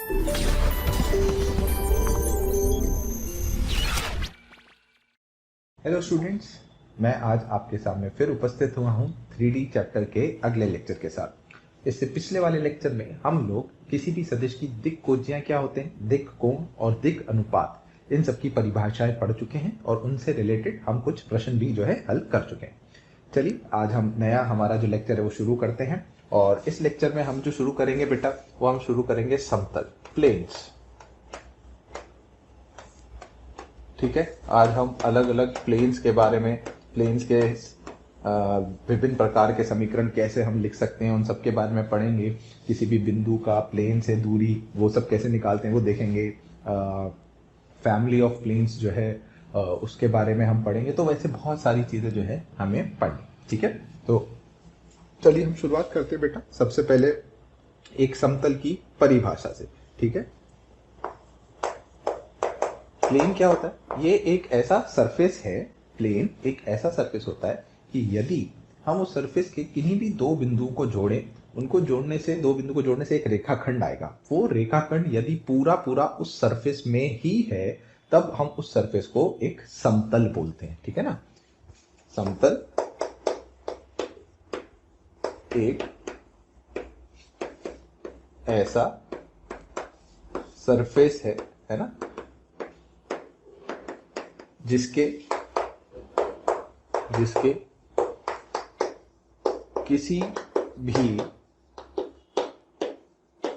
Hello students, मैं आज आपके सामने फिर उपस्थित हुआ हूँ 3D चैप्टर के अगले लेक्चर के साथ। इससे पिछले वाले लेक्चर में हम लोग किसी भी सदिश की दिक् कोजियां क्या होते हैं, दिक् कोण और दिक् अनुपात, इन सब की परिभाषाएं पढ़ चुके हैं और उनसे रिलेटेड हम कुछ प्रश्न भी जो है हल कर चुके हैं। चलिए आज हम नया हमारा जो लेक्चर है वो शुरू करते हैं। और इस लेक्चर में हम जो शुरू करेंगे बेटा, वो हम शुरू करेंगे समतल, प्लेन्स। ठीक है, आज हम अलग अलग प्लेन्स के बारे में, प्लेन्स के विभिन्न प्रकार के समीकरण कैसे हम लिख सकते हैं उन सब के बारे में पढ़ेंगे। किसी भी बिंदु का प्लेन से दूरी वो सब कैसे निकालते हैं वो देखेंगे। फैमिली ऑफ प्लेन्स जो है उसके बारे में हम पढ़ेंगे। तो वैसे बहुत सारी चीजें जो है हमें पढ़नी। ठीक है, तो चलिए हम शुरुआत करते हैं बेटा। सबसे पहले एक समतल की परिभाषा से। ठीक है, प्लेन क्या होता है? ये एक ऐसा सरफेस है, प्लेन एक ऐसा सरफेस होता है कि यदि हम उस सरफेस के किन्हीं भी दो बिंदुओं को जोड़ें, उनको जोड़ने से, दो बिंदु को जोड़ने से एक रेखाखंड आएगा। वो रेखाखंड यदि पूरा पूरा उस सरफेस में ही है, तब हम उस सरफेस को एक समतल बोलते हैं। ठीक है ना, समतल एक ऐसा सरफेस है ना, जिसके किसी भी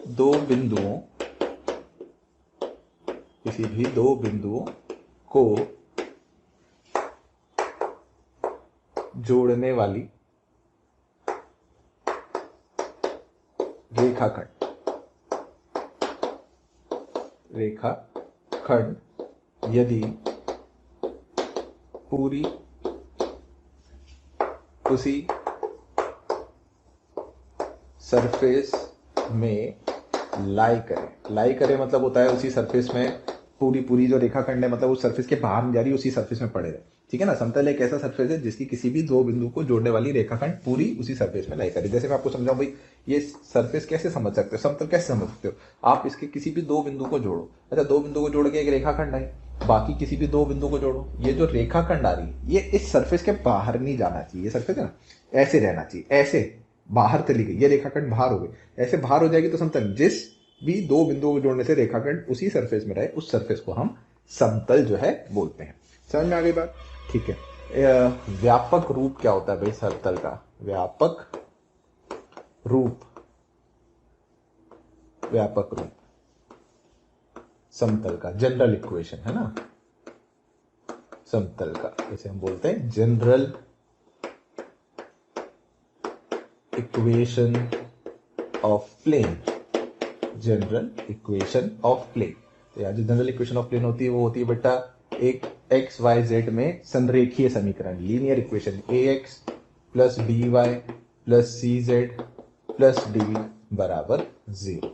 दो बिंदुओं को जोड़ने वाली रेखाखंड यदि पूरी उसी सरफेस में लाई करे मतलब होता है उसी सरफेस में पूरी जो रेखाखंड है, मतलब उस सरफेस के बाहर नहीं जा रही, उसी सरफेस में पड़े रहे। ठीक है ना, समतल एक ऐसा सरफेस है जिसकी किसी भी दो बिंदु को जोड़ने वाली रेखाखंड पूरी उसी सरफेस में लाई करे। जैसे मैं आपको समझाऊं भाई, ये सरफेस कैसे समझ सकते हो, समतल कैसे समझ सकते हो? आप इसके किसी भी दो बिंदु को जोड़ो। अच्छा, दो बिंदु को जोड़ के एक रेखाखंड है, बाकी किसी भी दो बिंदु को जोड़ो। ये जो रेखाखंड आ रही है ये इस सरफेस के बाहर नहीं जाना चाहिए। ये सरफेस है ना, ऐसे रहना चाहिए, ऐसे बाहर चली गई, ये रेखाखंड बाहर हो गई, ऐसे बाहर हो जाएगी तो समतल। जिस भी दो बिंदुओं को जोड़ने से रेखाखंड उसी सरफेस में रहे, उस सरफेस को हम समतल जो है बोलते हैं। समझ में आ गई बात? ठीक है, व्यापक रूप क्या होता है भाई समतल का? व्यापक रूप समतल का जनरल इक्वेशन है ना, समतल का इसे हम बोलते हैं general equation of plane. General equation of plane, तो यहाँ जो जनरल इक्वेशन ऑफ प्लेन होती है वो होती है बेटा एक एक्स वाई जेड में संरेखीय समीकरण, linear equation. ax plus B Y plus C Z plus D बराबर 0।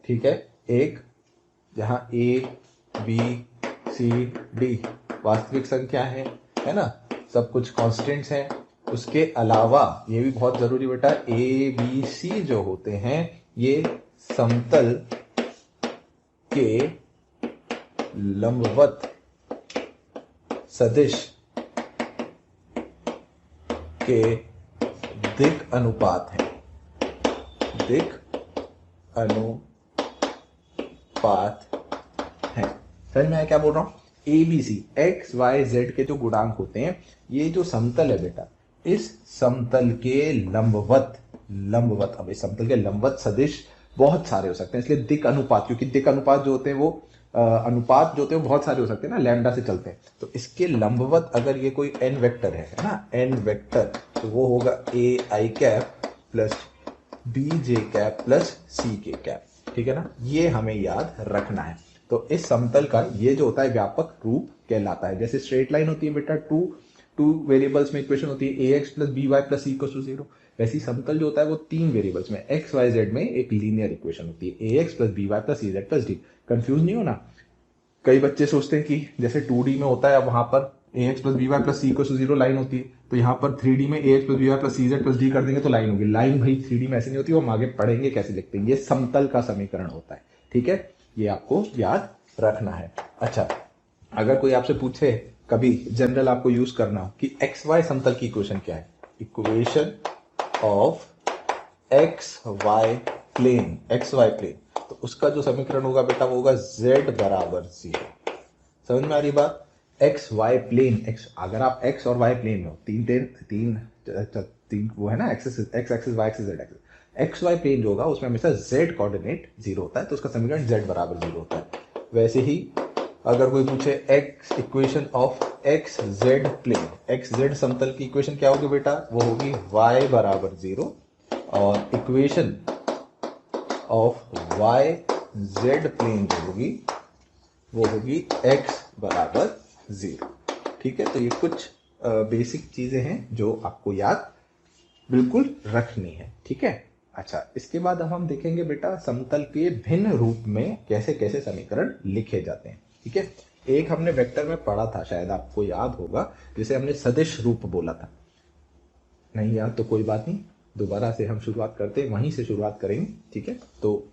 ठीक है, एक जहां a b c d वास्तविक संख्या है ना, सब कुछ कांस्टेंट्स हैं। उसके अलावा ये भी बहुत जरूरी बेटा, a b c जो होते हैं ये समतल के लंबवत सदिश के दिक् अनुपात है। दिक् अनुपात है। समझ में आया क्या बोल रहा हूं? ABC एक्स वाई जेड के जो गुणांक होते हैं, ये जो समतल है बेटा, इस समतल के लंबवत, अब इस समतल के लंबवत सदिश बहुत सारे हो सकते हैं, इसलिए दिक् अनुपात, क्योंकि दिक् अनुपात जो होते हैं वो अनुपात जो होते हैं वो बहुत सारे हो सकते हैं ना, लैम्डा से चलते हैं। तो इसके लंबवत अगर ये कोई n वेक्टर है ना, n वेक्टर, तो वो होगा a i cap plus b j cap plus c k cap. ठीक है ना, ये हमें याद रखना है। तो इस समतल का ये जो होता है व्यापक रूप कहलाता है। जैसे स्ट्रेट लाइन होती है बेटा, टू वेरिएबल्स में इक्वेशन होती है ax plus B Y plus C equal to 0। वैसी समतल जो होता है वो तीन वेरिएबल्स में एक्स वाई जेड में एक लीनियर इक्वेशन होती है, ax plus B Y plus C Z plus D. Confuse नहीं होना। कई बच्चे सोचते हैं कि जैसे 2D में होता है, अब वहां पर A X plus B Y plus C equal to 0 line होती है, तो यहाँ पर 3D में A X plus B Y plus C Z plus D कर देंगे तो लाइन होगी। लाइन भाई 3D में ऐसे नहीं होती, वो हम आगे पढ़ेंगे कैसे लिखते हैं। ये समतल का समीकरण होता है, ठीक है, ये आपको याद रखना है। अच्छा, अगर कोई आपसे पूछे कभी जनरल आपको यूज करना हो कि एक्स वाई समतल की इक्वेशन क्या है, equation of X Y plane, X Y plane, तो उसका जो समीकरण होगा बेटा वो होगा z बराबर 0। समझ में आ रही बात? एक्स वाई प्लेन, एक्स, अगर आप एक्स और वाई प्लेन में हो, तीन वो है ना, X axis Y axis Z axis, X Y plane जो होगा उसमें हमेशा z कोऑर्डिनेट 0 होता है, तो उसका समीकरण z बराबर 0 होता है। वैसे ही अगर कोई पूछे X equation of X Z plane, X Z समतल की इक्वेशन क्या होगी बेटा, वो होगी y बराबर 0, और equation of Y Z plane जो होगी वो होगी x बराबर 0। ठीक है, तो ये कुछ बेसिक चीजें हैं जो आपको याद बिल्कुल रखनी है, ठीक है। अच्छा, इसके बाद अब हम देखेंगे बेटा समतल के भिन्न रूप में कैसे कैसे समीकरण लिखे जाते हैं, ठीक है। एक हमने वेक्टर में पढ़ा था, शायद आपको याद होगा, जिसे हमने सदिश रूप बोला था। नहीं याद तो कोई बात नहीं, दोबारा से हम शुरुआत करते हैं, वहीं से शुरुआत करेंगे, ठीक है। तो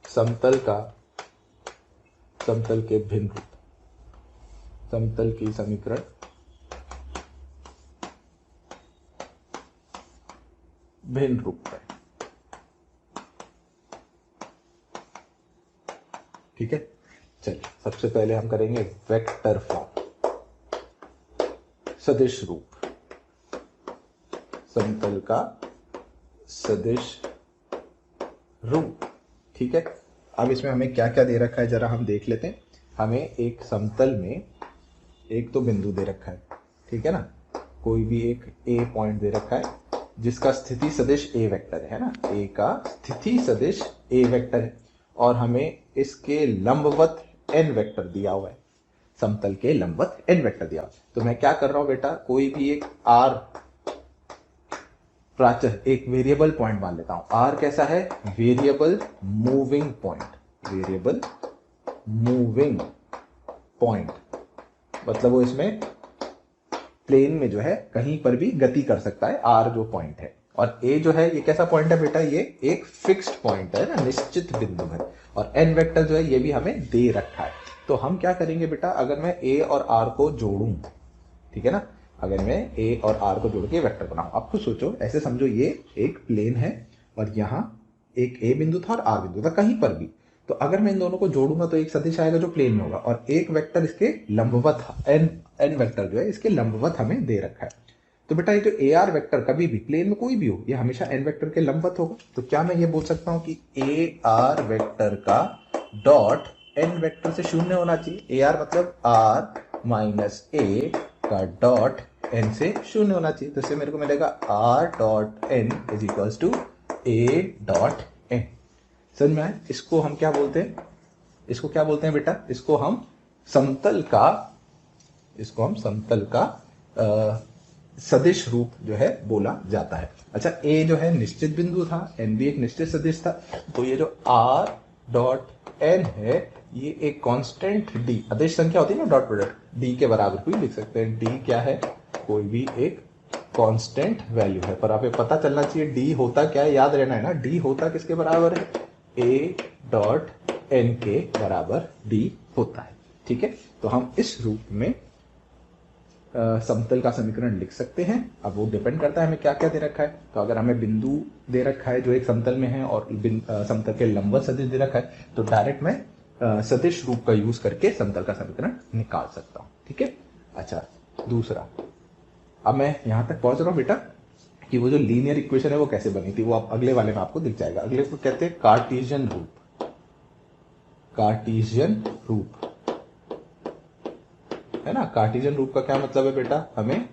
समतल के भिन्न रूप, समतल की समीकरण भिन्न रूप है, ठीक है। चलिए, सबसे पहले हम करेंगे वेक्टर फॉर्म, सदिश रूप, समतल का सदिश रूप, ठीक है। अब इसमें हमें क्या क्या दे रखा है जरा हम देख लेते हैं। हमें एक समतल में एक तो बिंदु दे रखा है, ठीक है ना, कोई भी एक ए पॉइंट दे रखा है जिसका स्थिति सदिश ए वेक्टर है ना, ए का स्थिति सदिश ए वेक्टर है, और हमें इसके लंबवत एन वेक्टर दिया हुआ है, समतल के लंबवत एन वेक्टर दिया हुआ है। तो मैं क्या कर रहा हूं बेटा, कोई भी एक आर प्राचर, एक वेरिएबल पॉइंट मान लेता हूं। आर कैसा है, variable moving point, variable moving point, मतलब वो इसमें प्लेन में जो है कहीं पर भी गति कर सकता है, आर जो पॉइंट है। और ए जो है ये कैसा पॉइंट है बेटा, ये एक फिक्स्ड पॉइंट है ना, निश्चित बिंदु है। और एन वेक्टर जो है ये भी हमें दे रखा है। तो हम क्या करेंगे बेटा, अगर मैं ए और आर को जोड़ूं, ठीक है ना, अगर मैं ए और आर को जोड़ के वेक्टर बनाऊं, आप खुद सोचो, ऐसे समझो ये एक प्लेन है और यहां एक ए बिंदु था और आर बिंदु था, कहीं पर भी। तो अगर मैं इन दोनों को जोड़ूंगा तो एक सदिश आएगा जो प्लेन में होगा, और एक वेक्टर इसके लंबवत, एन वेक्टर जो है इसके लंबवत हमें दे रखा है। तो बेटा ये जो ए आर वेक्टर कभी भी प्लेन में कोई भी हो, ये हमेशा एन वेक्टर के लंबवत होगा। तो क्या मैं ये बोल सकता हूं कि ए आर वेक्टर का डॉट एन वेक्टर से शून्य होना चाहिए। ए आर मतलब आर माइनस ए का डॉट एन से शून्य होना चाहिए। तो इससे मेरे को मिलेगा R dot N is equals to A dot N. समझ में आए? इसको हम क्या बोलते हैं, इसको क्या बोलते हैं बेटा, इसको हम समतल का सदिश रूप जो है बोला जाता है। अच्छा, ए जो है निश्चित बिंदु था, एन भी एक निश्चित सदिश था, तो ये जो आर डॉट एन है ये एक कांस्टेंट डी, अदिश संख्या होती है ना, डॉट प्रोडक्ट डी के बराबर कोई लिख सकते हैं। डी क्या है, कोई भी एक कांस्टेंट वैल्यू है, पर आपको पता चलना चाहिए डी होता क्या है, याद रहना है ना, डी होता किसके बराबर है, ए डॉट एन के बराबर डी होता है, ठीक है। तो हम इस रूप में समतल का समीकरण लिख सकते हैं। अब वो डिपेंड करता है हमें क्या क्या दे रखा है। तो अगर हमें बिंदु दे रखा है जो एक समतल में है और समतल के लंबवत सदिश दे रखा है, तो डायरेक्ट मैं सदिश रूप का यूज करके समतल का समीकरण निकाल सकता हूं, ठीक है। अच्छा, दूसरा, अब मैं यहां तक पहुंच रहा हूं बेटा कि वो जो लीनियर इक्वेशन है वो कैसे बनी थी, वो आप अगले वाले में आपको दिख जाएगा। अगले को कहते हैं कार्टेशियन रूप, कार्टेशियन रूप है ना। कार्टेशियन रूप का क्या मतलब है बेटा, हमें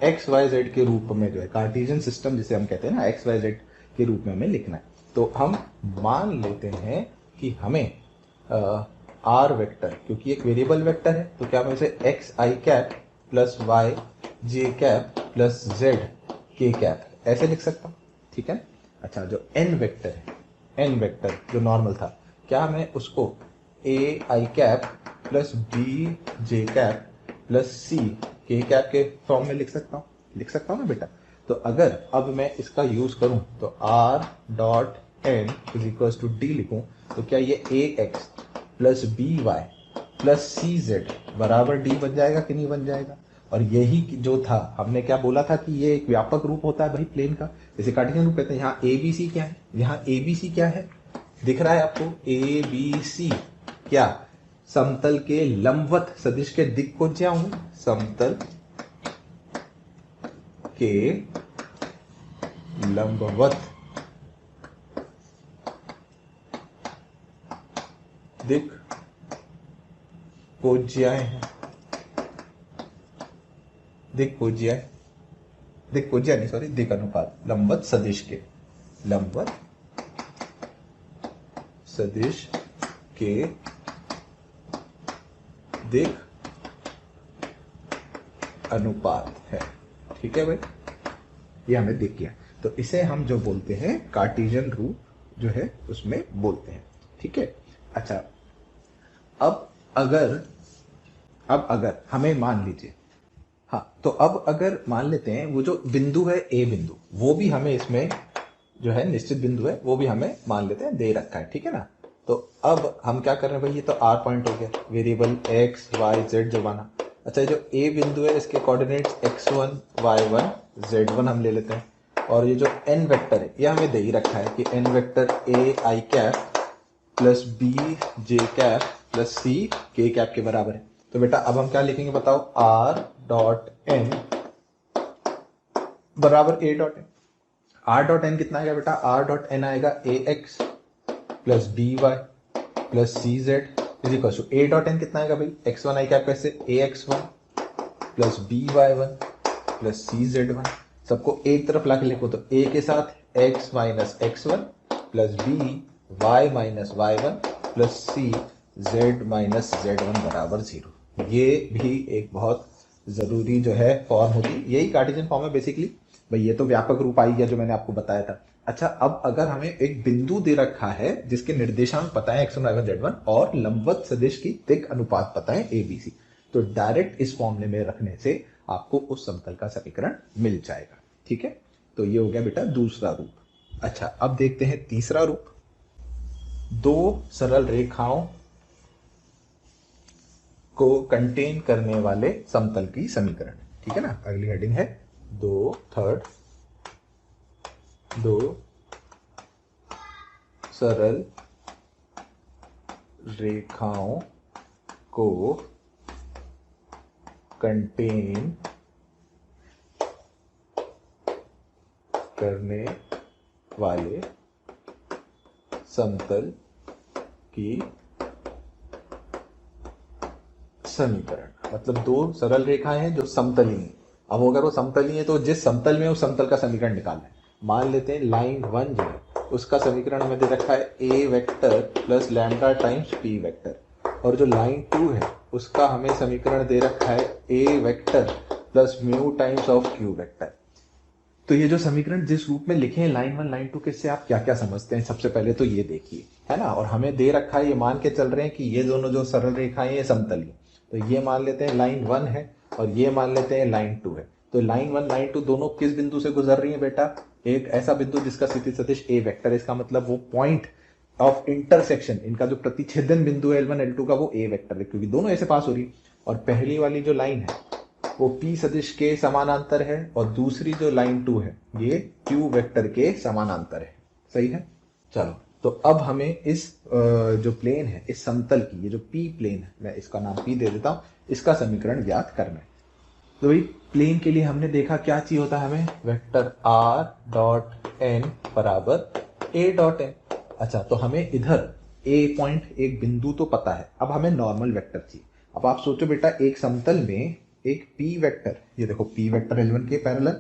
एक्स वाई जेड के रूप में जो है, कार्टेशियन सिस्टम जिसे हम कहते हैं ना, एक्स वाई जेड के रूप में हमें लिखना है। तो हम मान लेते हैं कि हमें आर वेक्टर, क्योंकि एक वेरिएबल वेक्टर है, तो क्या मैं इसे X I cap plus Y J cap plus Z K cap ऐसे लिख सकता हूं, ठीक है। अच्छा, जो एन वेक्टर है, एन वेक्टर जो नॉर्मल था, क्या मैं उसको A I cap plus B J cap plus C K cap के फॉर्म में लिख सकता हूँ ना बेटा। तो अगर अब मैं इसका यूज करूं तो R dot N is equal to D लिखूं तो क्या ये A X plus B Y plus C Z बराबर डी बन जाएगा कि नहीं बन जाएगा। और यही जो था हमने क्या बोला था कि ये एक व्यापक रूप होता है भाई प्लेन का, जैसे कार्टेशियन रूप कहते हैं। यहाँ ए बी सी क्या है, यहाँ ए बी सी क्या है दिख रहा है आपको, ए बी सी क्या समतल के लंबवत सदिश के दिक् को क्या हूं, समतल के लंबवत दिक् कोज्याएं हैं, दिक् अनुपात लंबवत सदिश के दिक् अनुपात है। ठीक है भाई, ये हमें दिख गया। तो इसे हम जो बोलते हैं कार्टेशियन रूप जो है उसमें बोलते हैं। ठीक है, अच्छा अब अगर हमें मान लीजिए, हाँ तो अब अगर मान लेते हैं वो जो बिंदु है ए बिंदु, वो भी हमें इसमें जो है निश्चित बिंदु है, वो भी हमें मान लेते हैं दे रखा है। ठीक है ना, तो अब हम क्या कर रहे हैं भाई, ये तो आर पॉइंट हो गया, वेरिएबल एक्स वाई जेड जो बना। अच्छा, जो ए बिंदु है इसके कोऑर्डिनेट्स x1 y1 z1 हम ले लेते हैं। और ये जो n वेक्टर है ये हमें दे ही रखा है कि n vector a i cap plus b j cap plus c k cap के बराबर है। तो बेटा अब हम क्या लिखेंगे बताओ, r डॉट n बराबर a dot n। r dot n कितना आएगा बेटा, r डॉट n आएगा ax plus by plus cz is equal to a dot n कितना आएगा भाई, x1 i कैप कैसे, ax1 plus by1 plus cz1। सबको एक तरफ ला के लिखो तो a के साथ x minus x1 plus b y minus y1 plus c z minus z1 बराबर 0। ये भी एक बहुत जरूरी जो है फॉर्म होती, यही कार्टेशियन फॉर्म है बेसिकली भाई। ये तो व्यापक रूप आई गया जो मैंने आपको बताया था। अच्छा, अब अगर हमें एक बिंदु दे रखा है जिसके निर्देशांक पता है x1 y1 z1 और लंबवत सदिश की दिक् अनुपात पता है abc, तो डायरेक्ट इस फॉर्मूले में रखने से आपको उस समतल का समीकरण मिल जाएगा। ठीक है, तो ये हो गया बेटा दूसरा रूप। अच्छा, अब देखते हैं तीसरा रूप, दो सरल रेखाओं को कंटेन करने वाले समतल की समीकरण। ठीक है ना, अगली हेडिंग है दो सरल रेखाओं को कंटेन करने वाले समतल की समीकरण। मतलब दो सरल रेखाएं हैं जो समतली हैं। अब अगर वो समतली है तो जिस समतल में उस समतल का समीकरण निकालना है। मान लेते हैं लाइन 1 जो है उसका समीकरण हमें दे रखा है a vector plus lambda times p vector, और जो लाइन 2 है उसका हमें समीकरण दे रखा है a vector plus mu times of q vector. तो ये जो समीकरण जिस रूप में लिखे हैं लाइन 1 लाइन 2 के, इससे आप क्या क्या समझते हैं सबसे पहले तो ये देखिए, है ना। और हमें दे रखा है, ये मान के चल रहे हैं कि ये दोनों जो सरल रेखाएं ये समतली, तो ये मान लेते हैं लाइन 1 है और ये मान लेते हैं लाइन 2 है। तो लाइन 1 लाइन 2 दोनों किस बिंदु से गुजर रही है बेटा, एक ऐसा बिंदु जिसका स्थिति सदिश a वेक्टर है, इसका मतलब वो पॉइंट ऑफ इंटरसेक्शन, इनका जो प्रतिच्छेदन बिंदु है L1 L2 का वो a वेक्टर है, क्योंकि दोनों ऐसे पास हो रही है। और पहली वाली जो लाइन है वो p सदिश के समानांतर है और दूसरी जो लाइन 2 है ये q वेक्टर के समानांतर है। सही है, चलो तो अब हमें इस जो प्लेन है इस समतल की, ये जो p प्लेन है, मैं इसका नाम p दे देता हूं, इसका समीकरण ज्ञात करना है। तो भाई प्लेन के लिए हमने देखा क्या चाहिए होता है हमें, वेक्टर r डॉट n बराबर a डॉट n। अच्छा, तो हमें इधर a पॉइंट एक बिंदु तो पता है, अब हमें नॉर्मल वेक्टर चाहिए। अब आप सोचो बेटा, एक समतल में एक p वेक्टर, ये देखो p वेक्टर L1 के पैरेलल,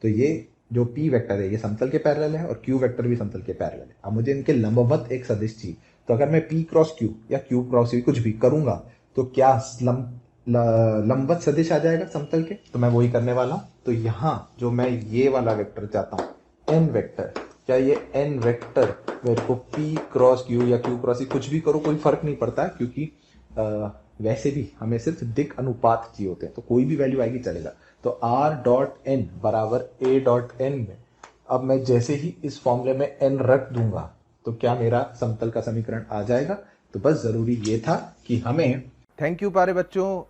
तो ये जो p वेक्टर है ये समतल के पैरेलल है और q वेक्टर भी समतल के पैरेलल है। अब मुझे इनके लंबवत एक सदिश चाहिए, तो अगर मैं p क्रॉस q या q क्रॉस v कुछ भी करूंगा तो क्या लंबवत सदिश आ जाएगा समतल के, तो मैं वही करने वाला हूं। तो यहां जो मैं ये वाला वेक्टर चाहता हूं n वेक्टर, क्या ये n वेक्टर मेरे को p क्रॉस q या q क्रॉस v कुछ भी करो कोई फर्क नहीं पड़ता, क्योंकि वैसे भी हमें सिर्फ दिक् अनुपात चाहिए होते हैं, तो कोई भी वैल्यू आएगी चलेगा। तो r डॉट n बराबर a डॉट n में अब मैं जैसे ही इस फॉर्मूले में n रख दूंगा तो क्या मेरा समतल का समीकरण आ जाएगा। तो बस जरूरी ये था कि हमें। थैंक यू प्यारे बच्चों,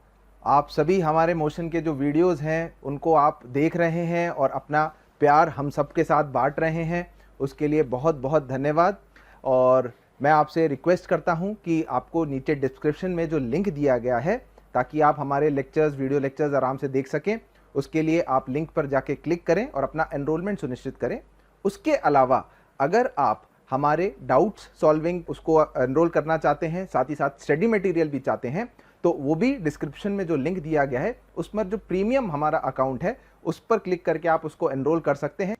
आप सभी हमारे मोशन के जो वीडियोस हैं उनको आप देख रहे हैं और अपना प्यार हम सबके साथ बांट रहे हैं, उसके लिए बहुत बहुत धन्यवाद। और मैं आपसे रिक्वेस्ट करता हूं कि आपको नीचे डिस्क्रिप्शन में जो लिंक दिया गया है ताकि आप हमारे लेक्चर्स, वीडियो लेक्चर्स आराम से देख सकें, उसके लिए आप लिंक पर जाके क्लिक करें और अपना एनरोलमेंट सुनिश्चित करें। उसके अलावा अगर आप हमारे डाउट्स सॉल्विंग उसको एनरोल करना चाहते हैं, साथ ही साथ स्टडी मटेरियल भी चाहते हैं, तो वो भी डिस्क्रिप्शन में जो लिंक दिया गया है उस पर जो प्रीमियम हमारा अकाउंट है उस पर क्लिक करके आप उसको एनरोल कर सकते हैं।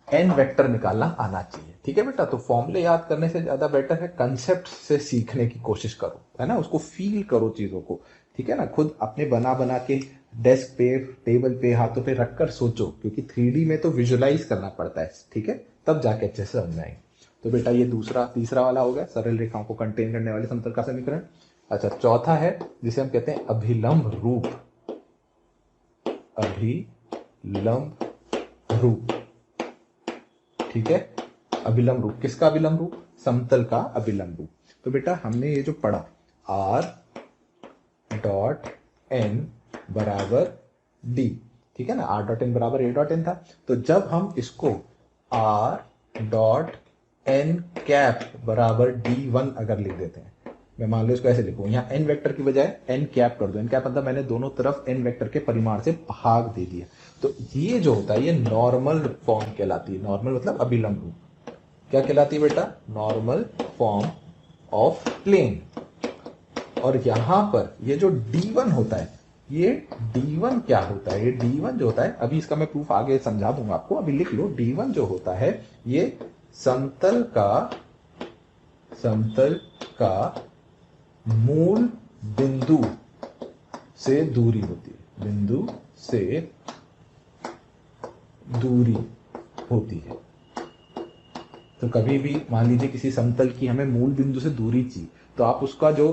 एन वेक्टर निकालना आना चाहिए, ठीक है बेटा। तो फॉर्मूले याद करने से ज्यादा बेटर है कंसेप्ट से सीखने की कोशिश करो, है ना, उसको फील करो चीजों को, ठीक है ना। खुद अपने बना बना के डेस्क पे, टेबल पे, हाथों पे रखकर सोचो, क्योंकि 3D में तो विजुअलाइज करना पड़ता है, ठीक है, तब जाके अच्छे से समझ आएंगे। तो बेटा ये तीसरा वाला हो गया, सरल रेखाओं को कंटेन करने वाले समतल का समीकरण। अच्छा, चौथा है जिसे हम कहते हैं अभिलंब रूप। अभिलंब रूप, ठीक है। अभिलंब रूप किसका अभिलंब रूप? समतल का अभिलंब रूप। तो बेटा हमने ये जो पढ़ा r डॉट n बराबर d, ठीक है ना, r डॉट n बराबर a डॉट n था। तो जब हम इसको r डॉट n कैप बराबर d1 अगर लिख देते हैं, मैं मान लो इसको ऐसे लिखूं, यहाँ n वेक्टर की बजाय n कैप कर दो। n कैप मतलब मैंने दोनों तरफ n वेक्टर के परिमाण से भाग दे दिया। तो ये जो होता है ये नॉर्मल फॉर्म कहलाती है। नॉर्मल मतलब अभिलंब रूप। क्या कहलाती है बेटा? Normal form of plane. और यहां पर ये जो d1 होता है, ये d1 क्या होता है? ये d1 जो होता है, अभी इसका मैं प्रूफ आगे समझा दूंगा आपको, अभी लिख लो। d1 जो होता है ये समतल का मूल बिंदु से दूरी होती है, बिंदु से दूरी होती है। तो कभी भी मान लीजिए किसी समतल की हमें मूल बिंदु से दूरी चाहिए, तो आप उसका जो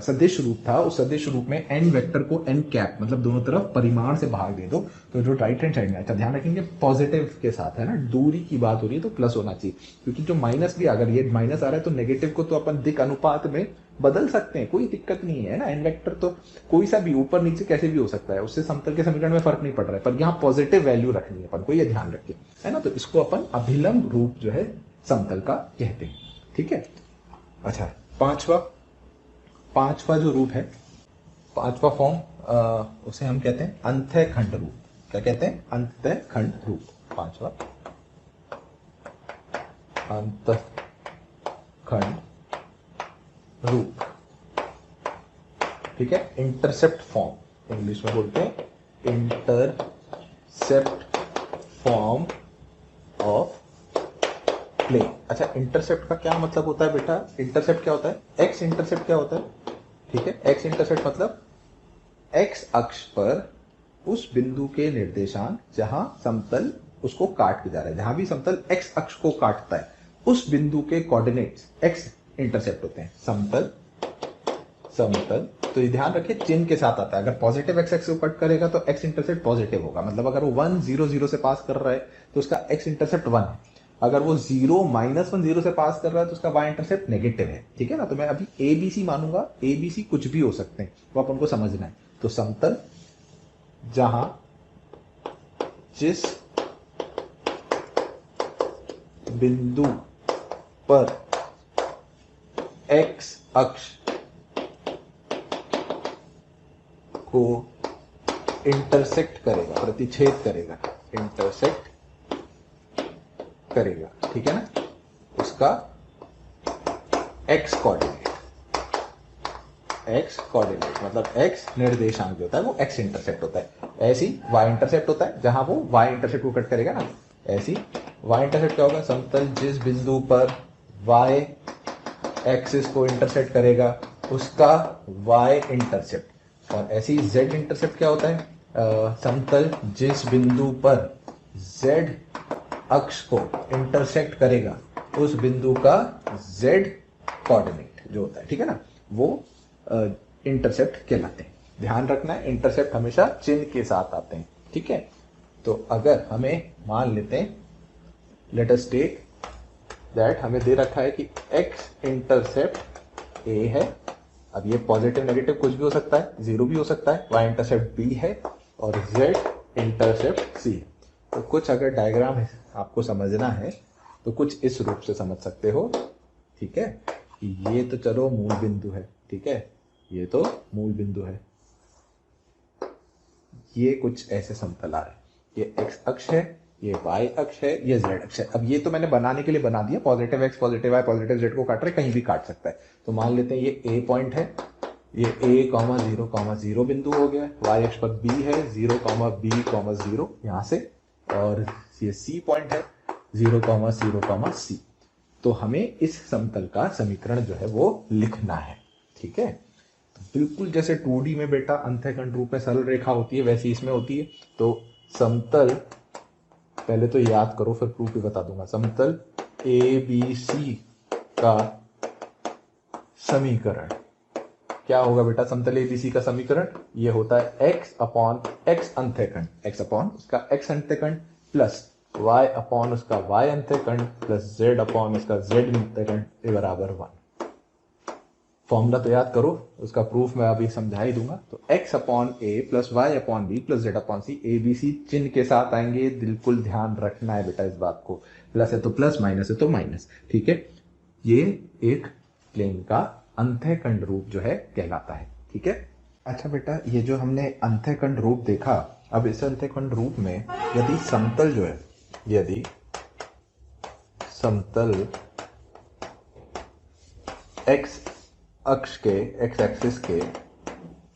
सदिश रूप था, उस सदिश रूप में n वेक्टर को n कैप मतलब दोनों तरफ परिमाण से भाग दे दो, तो जो राइट हैंड साइड में, अच्छा ध्यान रखेंगे पॉजिटिव के साथ, है ना, दूरी की बात हो रही है तो प्लस होना चाहिए, क्योंकि जो माइनस भी, अगर ये माइनस आ रहा है तो नेगेटिव को तो अपन दिक् अनुपात में बदल सकते हैं, कोई दिक्कत नहीं है ना। n वेक्टर तो कोई सा भी ऊपर नीचे कैसे भी हो सकता है, उससे समतल के समीकरण में फर्क नहीं पड़ रहा है, पर यहाँ पॉजिटिव वैल्यू रखनी है अपन को, ये ध्यान रखें, है ना। तो इसको अपन अभिलंब रूप जो है समतल का कहते हैं, ठीक है। अच्छा, पांचवा जो रूप है, पांचवा फॉर्म, उसे हम कहते हैं अंतःखंड रूप। क्या कहते हैं? अंतःखंड रूप। पांचवा अंतःखंड रूप, ठीक है। इंटरसेप्ट फॉर्म, इंग्लिश में बोलते हैं इंटरसेप्ट फॉर्म ऑफ प्लेन। अच्छा, इंटरसेप्ट का क्या मतलब होता है बेटा? इंटरसेप्ट क्या होता है? एक्स इंटरसेप्ट क्या होता है? ठीक है, एक्स इंटरसेप्ट मतलब एक्स अक्ष पर उस बिंदु के निर्देशांक जहां समतल उसको काट के जा रहा है, जहां भी समतल एक्स अक्ष को काटता है उस बिंदु के कोऑर्डिनेट्स एक्स इंटरसेप्ट होते हैं। समतल तो ये ध्यान रखिए चिन्ह के साथ आता है। अगर पॉजिटिव एक्स एक्स को कट करेगा तो एक्स इंटरसेप्ट पॉजिटिव होगा, मतलब अगर वो 1 0 0 से पास कर रहा है तो उसका एक्स इंटरसेप्ट 1 है। अगर वो 0 -1 0 से पास कर रहा है तो उसका वाई इंटरसेप्ट नेगेटिव है, ठीक है ना। तो मैं अभी ए बी सी मानूंगा, ए बी सी कुछ भी हो सकते हैं, वो अपन को समझना है। तो समतल जहां जिस बिंदु पर एक्स अक्ष को इंटरसेक्ट करेगा, प्रतिच्छेद करेगा, इंटरसेक्ट करेगा, ठीक है ना, उसका एक्स कोऑर्डिनेट मतलब एक्स निर्देशांक जो होता है वो एक्स इंटरसेप्ट होता है। ऐसी वाई इंटरसेप्ट होता है जहां वो वाई इंटरसेप्ट को कट करेगा ना, ऐसी वाई इंटरसेप्ट क्या होगा? समतल जिस बिंदु पर वाई एक्सिस को इंटरसेक्ट करेगा उसका वाई इंटरसेप्ट। और ऐसी जेड इंटरसेप्ट क्या होता है? समतल जिस बिंदु पर जेड अक्ष को इंटरसेक्ट करेगा उस बिंदु का जेड कोऑर्डिनेट जो होता है, ठीक है ना, वो इंटरसेप्ट कहलाते हैं। ध्यान रखना है, इंटरसेप्ट हमेशा चिन्ह के साथ आते हैं, ठीक है। तो अगर हमें मान लेते हैं, लेट अस टेक दैट हमें दे रखा है कि x इंटरसेप्ट a है। अब ये पॉजिटिव नेगेटिव कुछ भी हो सकता है, जीरो भी हो सकता है, y इंटरसेप्ट b है और z इंटरसेप्ट c। तो कुछ अगर डायग्राम आपको समझना है तो कुछ इस रूप से समझ सकते हो, ठीक है। ये तो चलो मूल बिंदु है, ठीक है, ये तो मूल बिंदु है, ये कुछ ऐसे समतल आ रहा है, ये x अक्ष है, ये y अक्ष है, ये z अक्ष है। अब ये तो मैंने बनाने के लिए बना दिया, positive x positive y positive z को काट रहे, कहीं भी काट सकता है। तो मान लेते हैं ये a पॉइंट है, ये a, 0 बिंदु हो गया, y अक्ष पर b है, 0, b, 0 यहाँ से, और ये c पॉइंट है, 0, 0, c। तो हमें इस समतल का समीकरण जो है वो लिखना है, ठीक है। तो बिल्कुल जैसे 2D में बेटा अंतःखंड रूप में सरल रेखा होती है वैसे इसमें होती है। तो समतल, पहले तो याद करो फिर प्रूफ भी बता दूंगा। समतल ABC का समीकरण क्या होगा बेटा? समतल ABC का समीकरण ये होता है x upon x अंतःखंड, x upon उसका x अंतःखंड प्लस y अपॉन उसका y अंतःखंड प्लस z अपॉन उसका z अंतःखंड बराबर 1। फॉर्मूला तो याद करो, उसका प्रूफ मैं अभी समझा ही दूंगा। तो x upon a plus y upon b plus z upon c, ABC चिन्ह के साथ आएंगे, बिल्कुल ध्यान रखना है बेटा इस बात को। प्लस है तो प्लस, माइनस है तो माइनस, ठीक है। ये एक प्लेन का अंतःखंड रूप जो है कहलाता है, ठीक है। अच्छा बेटा, ये जो हमने अंतःखंड रूप देखा, अब इस अंतःखंड रूप में यदि समतल जो है, यदि समतल x अक्ष के, x एक्सिस के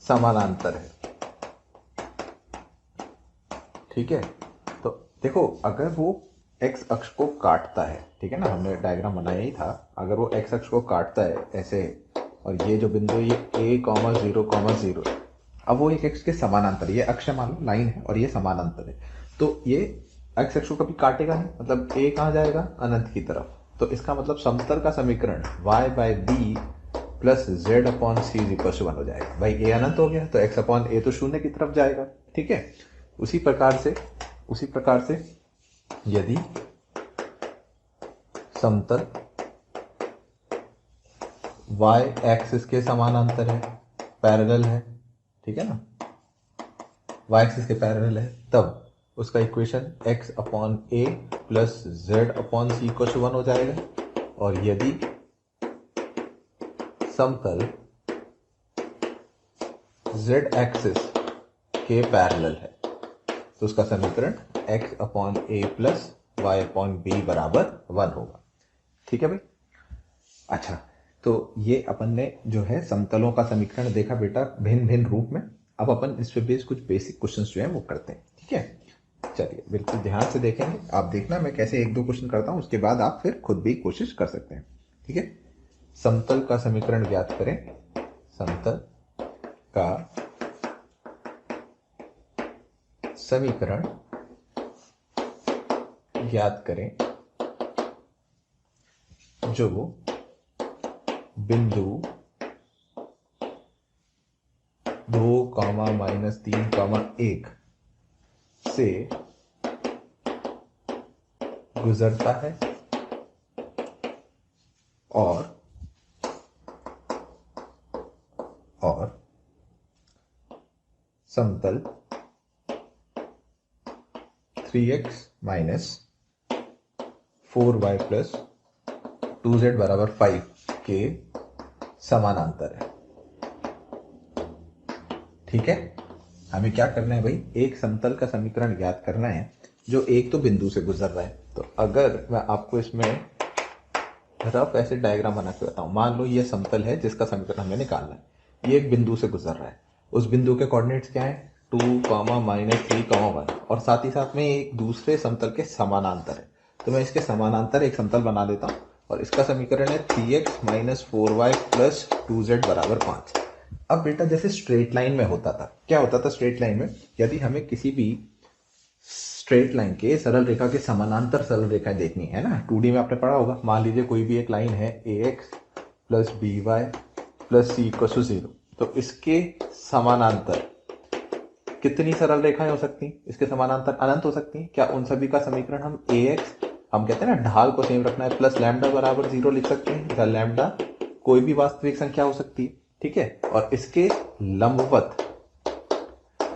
समानांतर है, ठीक है। तो देखो अगर वो x अक्ष को काटता है, ठीक है ना, हमने डायग्राम बनाया ही था, अगर वो x अक्ष को काटता है ऐसे, और ये जो बिंदु ये a, 0, 0, अब वो एक x के समानांतर, ये अक्ष मान लो लाइन है और ये समानांतर है, तो ये x अक्ष को कभी काटेगा नहीं, मतलब a कहाँ जाएगा? अनंत की तरफ। तो इसका मतलब समतल का समीकरण y/b plus z upon c is equal to 1 हो जाएगा। भाई a अनंत हो गया तो x अपॉन a तो शून्य की तरफ जाएगा, ठीक है। उसी प्रकार से यदि समतल y एक्सिस के समानांतर है, पैरेलल है, ठीक है ना, y एक्सिस के पैरेलल है, तब उसका equation x upon a plus z upon c equal to 1 हो जाएगा। और यदि समतल z एक्सिस के पैरेलल है तो उसका समीकरण x upon a plus y upon b बराबर 1 होगा, ठीक है भाई। अच्छा, तो ये अपन ने जो है समतलों का समीकरण देखा बेटा भिन्न भिन्न रूप में। अब अपन इस पे बेस कुछ बेसिक क्वेश्चंस जो है वो करते हैं, ठीक है। चलिए बिल्कुल ध्यान से देखेंगे, आप देखना मैं कैसे एक दो क्वेश्चन करता हूँ, उसके बाद आप फिर खुद भी कोशिश कर सकते हैं, ठीक है। समतल का समीकरण ज्ञात करें, समतल का समीकरण ज्ञात करें जो बिंदु 2, -3, 1 से गुजरता है और समतल 3x minus 4y plus 2z बराबर 5 के समानांतर है, ठीक है। हमें क्या करना है भाई? एक समतल का समीकरण ज्ञात करना है जो एक तो बिंदु से गुजर रहा है। तो अगर मैं आपको इसमें रफ ऐसे डायग्राम बना के बताऊं, मान लो ये समतल है जिसका समीकरण हमें निकालना है, ये एक बिंदु से गुजर रहा है, उस बिंदु के कोऑर्डिनेट्स क्या है? 2, -3, 1 और साथ ही साथ में एक दूसरे समतल के समानांतर है। तो मैं इसके समानांतर एक समतल बना देता हूं और इसका समीकरण है 3x minus 4y plus 2z बराबर 5। अब बेटा जैसे स्ट्रेट लाइन में होता था, क्या होता था स्ट्रेट लाइन में? यदि हमें किसी भी स्ट्रेट लाइन के सरल रेखा के समानांतर सरल रेखाएं देखनी है ना, 2D में आपने पढ़ा होगा, मान लीजिए कोई भी एक लाइन है ax plus by plus c equal to 0, तो इसके समानांतर कितनी सरल रेखाएं हो सकती हैं? इसके समानांतर अनंत हो सकती हैं। क्या उन सभी का समीकरण हम ax, हम कहते हैं ना ढाल को सेम रखना है, प्लस लैम्डा बराबर 0 लिख सकते हैं, या लैम्डा कोई भी वास्तविक संख्या हो सकती है, ठीक है। और इसके लंबवत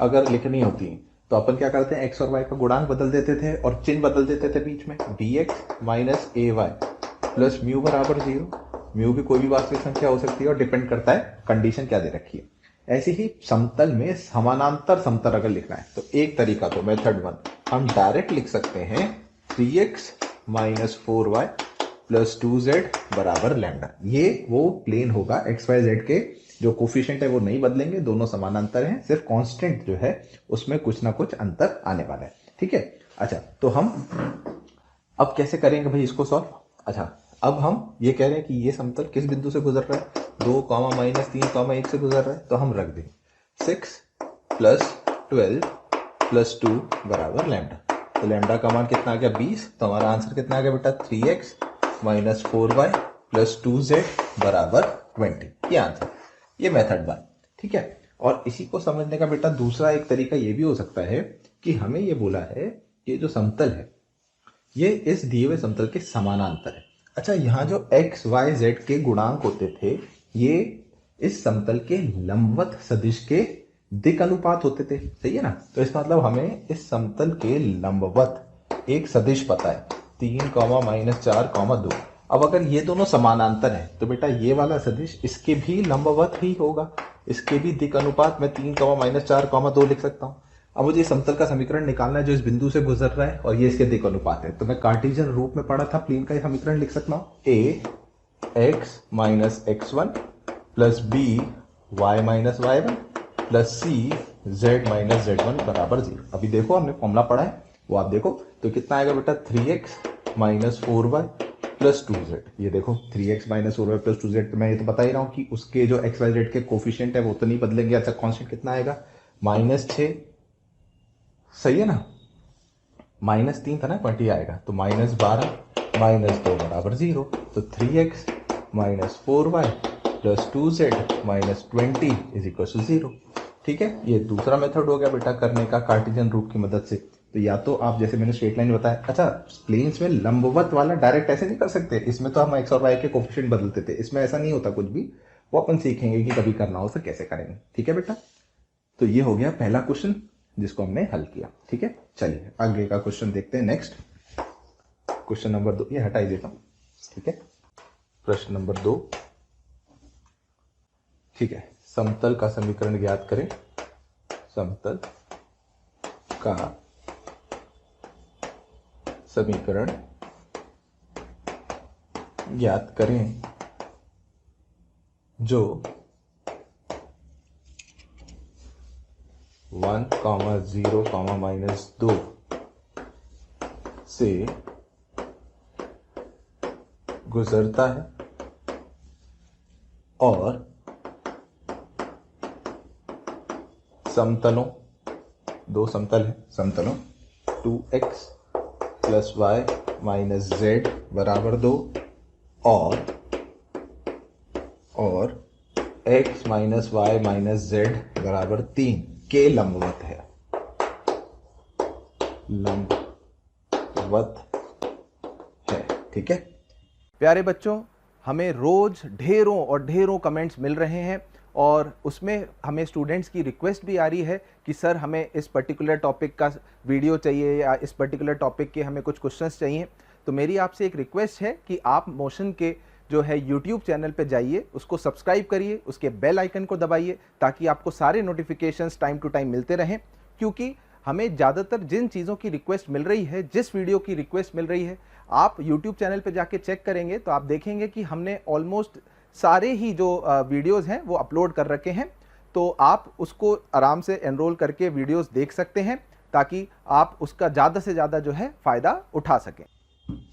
अगर लिखनी होती है तो अपन क्या करते हैं, x और y का गुणांक बदल देते थे और चिन्ह बदल देते थे बीच में, bx माइनस ए वाई प्लस म्यू बराबर 0। म्यू भी कोई भी वास्तविक संख्या हो सकती है और डिपेंड करता है कंडीशन क्या दे रखी है। ऐसे ही समतल में समानांतर समतल अगर लिखना है तो एक तरीका, तो मेथड 1, हम डायरेक्ट लिख सकते हैं 3x minus 4y plus 2z बराबर लैम्डा। ये वो प्लेन होगा, एक्स वाई जेड के जो कोफिशिएंट है वो नहीं बदलेंगे, दोनों समानांतर हैं, सिर्फ कांस्टेंट जो है उसमें कुछ ना कुछ अंतर आने वाला है, ठीक है। अच्छा, तो हम अब कैसे करेंगे भाई इसको सॉल्व? अच्छा, अब हम ये कह रहे हैं कि ये समतल किस बिंदु से गुजर रहा है, 2, माइनस 3, 1 से गुजर रहा है, तो हम रख दें 6 प्लस 12 प्लस 2 बराबर लैम्डा। तो लैम्डा का मान कितना आ गया, 20। तो हमारा आंसर कितना आ गया बेटा, 3x minus 4y plus 2z बराबर 20। ये आंसर, ये मेथड 1, ठीक है। और इसी को समझने का बेटा दूसरा एक तरीका ये भी हो सकता है कि हमें ये बोला है कि जो समतल है ये इस दिए हुए समतल के समानांतर है। अच्छा, यहाँ जो x, y, z के गुणांक होते थे ये इस समतल के लंबवत सदिश के दिक् अनुपात होते थे, सही है ना। तो इसका मतलब हमें इस समतल के लंबवत एक सदिश पता है, 3, माइनस 4, 2। अब अगर ये दोनों समानांतर है तो बेटा ये वाला सदिश इसके भी लंबवत ही होगा, इसके भी दिक् अनुपात मैं 3, माइनस 4, 2 लिख सकता हूँ। अब मुझे समतल का समीकरण निकालना है जो इस बिंदु से गुजर रहा है और ये इसके दिक् अनुपात है, तो मैं कार्टेशियन रूप में पढ़ा था, प्लेन का ये समीकरण लिख सकता हूँ, a x minus x1 plus b y minus y1 plus c z minus z1 बराबर 0। अभी देखो हमने फॉर्मूला पढ़ा है वो आप देखो, तो कितना आएगा बेटा, 3x minus 4y plus 2z। ये देखो 3x minus 4y plus 2z, तो मैं ये तो बता ही रहा हूँ कि उसके जो x y z के कोफिशिएंट है वो तो नहीं बदलेंगे। अच्छा, कांस्टेंट कितना आएगा, -6, सही है ना, -3 था ना, 20 आएगा, तो -12 माइनस 2 बराबर 0। तो 3x minus 4y plus 2z minus 20 is equal to 0, ठीक है। ये दूसरा मेथड हो गया बेटा करने का कार्टेशियन रूप की मदद से। तो या तो आप जैसे मैंने स्ट्रेट लाइन बताया, अच्छा प्लेन्स में लंबवत वाला डायरेक्ट ऐसे नहीं कर सकते, इसमें तो हम x और y के कोफिशिएंट बदलते थे, इसमें ऐसा नहीं होता कुछ भी, वो अपन सीखेंगे कि कभी करना हो तो कैसे करेंगे, ठीक है बेटा। तो ये हो गया पहला क्वेश्चन जिसको हमने हल किया, ठीक है। चलिए आगे का क्वेश्चन देखते हैं। नेक्स्ट क्वेश्चन नंबर 2, ये हटा ही देता हूं, ठीक है। प्रश्न नंबर 2, ठीक है। समतल का समीकरण ज्ञात करें, समतल का समीकरण ज्ञात करें जो 1, 0, माइनस 2 से गुजरता है और समतलों, दो समतल है, समतलों 2x plus Y minus Z बराबर 2 और x minus Y minus Z बराबर 3 के लंबवत है, लंबवत है, ठीक है। प्यारे बच्चों, हमें रोज ढेरों और ढेरों कमेंट्स मिल रहे हैं और उसमें हमें स्टूडेंट्स की रिक्वेस्ट भी आ रही है कि सर हमें इस पर्टिकुलर टॉपिक का वीडियो चाहिए या इस पर्टिकुलर टॉपिक के हमें कुछ क्वेश्चंस चाहिए। तो मेरी आपसे एक रिक्वेस्ट है कि आप मोशन के जो है यूट्यूब चैनल पे जाइए, उसको सब्सक्राइब करिए, उसके बेल आइकन को दबाइए ताकि आपको सारे नोटिफिकेशंस टाइम टू टाइम मिलते रहें। क्योंकि हमें ज़्यादातर जिन चीज़ों की रिक्वेस्ट मिल रही है, जिस वीडियो की रिक्वेस्ट मिल रही है, आप यूट्यूब चैनल पे जाके चेक करेंगे तो आप देखेंगे कि हमने ऑलमोस्ट सारे ही जो वीडियोस हैं वो अपलोड कर रखे हैं। तो आप उसको आराम से एनरोल करके वीडियोस देख सकते हैं ताकि आप उसका ज़्यादा से ज़्यादा जो है फ़ायदा उठा सकें।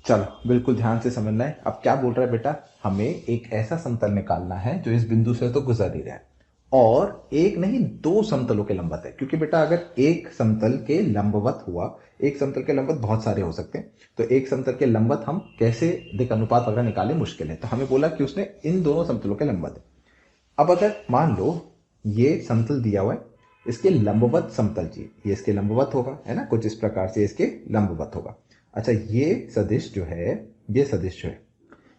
चलो बिल्कुल ध्यान से समझना है। अब क्या बोल रहा है बेटा, हमें एक ऐसा समतल निकालना है जो इस बिंदु से तो गुजर ही रहा है और एक नहीं दो समतलों के लंबवत है। क्योंकि बेटा अगर एक समतल के लंबवत हुआ, एक समतल के लंबवत बहुत सारे हो सकते हैं, तो एक समतल के लंबवत हम कैसे दिक् अनुपात वगैरह निकाले मुश्किल है। तो हमें बोला कि उसने इन दोनों समतलों के लंबवत है। अब अगर मान लो ये समतल दिया हुआ है, इसके लंबवत समतल चाहिए, ये इसके लंबवत होगा, है ना, कुछ इस प्रकार से इसके लंबवत होगा। अच्छा, ये सदिश जो है, ये सदिश जो है,